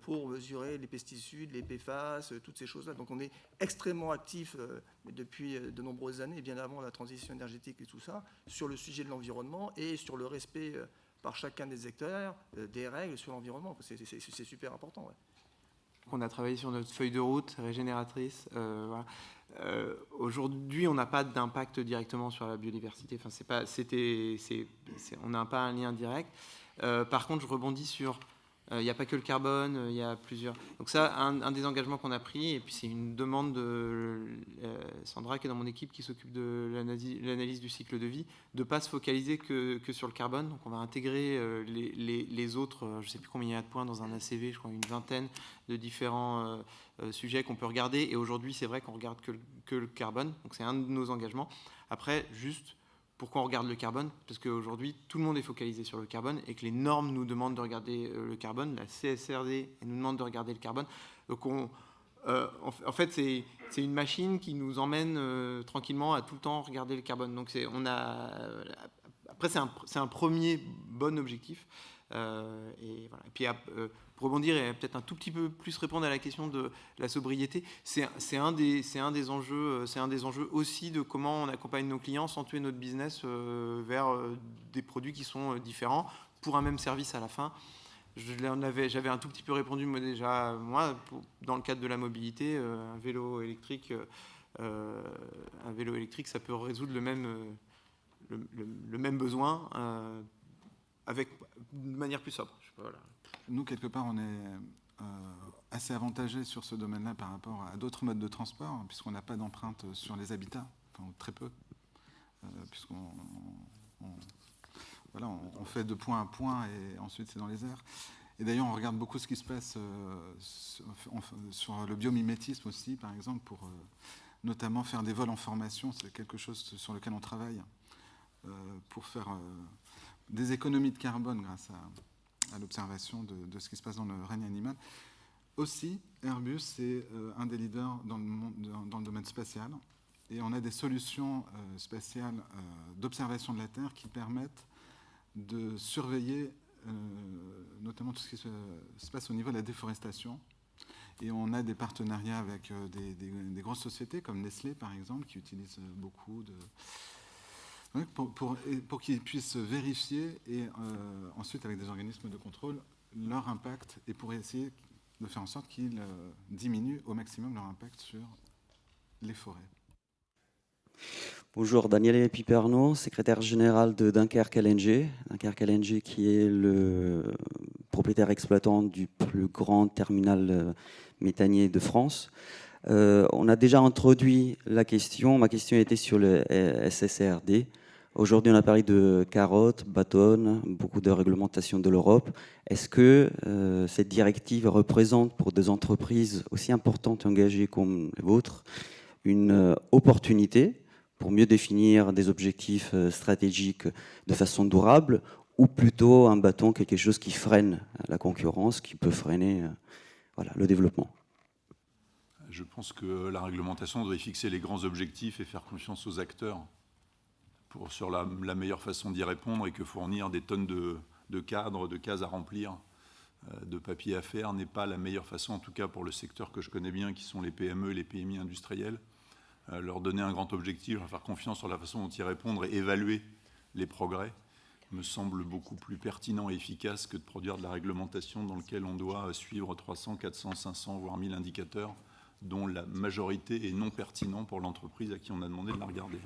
pour mesurer les pesticides, les PFAS, toutes ces choses-là. Donc on est extrêmement actif depuis de nombreuses années, bien avant la transition énergétique et tout ça, sur le sujet de l'environnement et sur le respect par chacun des acteurs des règles sur l'environnement. C'est super important. Ouais. On a travaillé sur notre feuille de route régénératrice. Voilà. Aujourd'hui, on n'a pas d'impact directement sur la biodiversité. Enfin, on n'a pas un lien direct. Par contre, je rebondis sur... Il n'y a pas que le carbone, il y a plusieurs... Donc ça, un des engagements qu'on a pris, et puis c'est une demande de Sandra, qui est dans mon équipe, qui s'occupe de l'analyse du cycle de vie, de ne pas se focaliser que sur le carbone. Donc on va intégrer les autres, je ne sais plus combien il y a de points dans un ACV, je crois une vingtaine de différents sujets qu'on peut regarder. Et aujourd'hui, c'est vrai qu'on ne regarde que le carbone. Donc c'est un de nos engagements. Après, juste... Pourquoi on regarde le carbone? Parce qu'aujourd'hui, tout le monde est focalisé sur le carbone et que les normes nous demandent de regarder le carbone. La CSRD nous demande de regarder le carbone. Donc, en fait, c'est une machine qui nous emmène tranquillement à tout le temps regarder le carbone. Donc, après, c'est un premier bon objectif. Et voilà. Et puis, pour rebondir et peut-être un tout petit peu plus répondre à la question de la sobriété, c'est un des enjeux aussi de comment on accompagne nos clients sans tuer notre business vers des produits qui sont différents pour un même service à la fin. J'avais un tout petit peu répondu moi dans le cadre de la mobilité, un vélo électrique, ça peut résoudre le même besoin de manière plus sobre. Voilà. Nous, quelque part, on est assez avantagés sur ce domaine-là par rapport à d'autres modes de transport, hein, puisqu'on n'a pas d'empreinte sur les habitats, enfin, très peu, puisqu'on fait de point à point et ensuite c'est dans les airs. Et d'ailleurs, on regarde beaucoup ce qui se passe sur le biomimétisme aussi, par exemple, pour notamment faire des vols en formation. C'est quelque chose sur lequel on travaille pour faire des économies de carbone grâce à l'observation de ce qui se passe dans le règne animal. Aussi, Airbus est un des leaders dans le domaine spatial, et on a des solutions spatiales d'observation de la Terre qui permettent de surveiller notamment tout ce qui se passe au niveau de la déforestation. Et on a des partenariats avec des grosses sociétés comme Nestlé, par exemple, qui utilisent beaucoup pour qu'ils puissent vérifier et ensuite, avec des organismes de contrôle, leur impact, et pour essayer de faire en sorte qu'ils diminuent au maximum leur impact sur les forêts. Bonjour, Daniel Piperno, secrétaire général de Dunkerque LNG. Dunkerque LNG qui est le propriétaire exploitant du plus grand terminal méthanier de France. On a déjà introduit la question. Ma question était sur le SSRD. Aujourd'hui, on a parlé de carottes, bâtons, beaucoup de réglementations de l'Europe. Est-ce que cette directive représente pour des entreprises aussi importantes et engagées comme les vôtres une opportunité pour mieux définir des objectifs stratégiques de façon durable, ou plutôt un bâton, quelque chose qui freine la concurrence, qui peut freiner voilà, le développement? Je pense que la réglementation doit fixer les grands objectifs et faire confiance aux acteurs sur la meilleure façon d'y répondre, et que fournir des tonnes de cadres, de cases à remplir, de papier à faire n'est pas la meilleure façon, en tout cas pour le secteur que je connais bien, qui sont les PME, les PMI industriels. Leur donner un grand objectif, leur faire confiance sur la façon dont y répondre et évaluer les progrès me semble beaucoup plus pertinent et efficace que de produire de la réglementation dans laquelle on doit suivre 300, 400, 500, voire 1000 indicateurs dont la majorité est non pertinent pour l'entreprise à qui on a demandé de la regarder.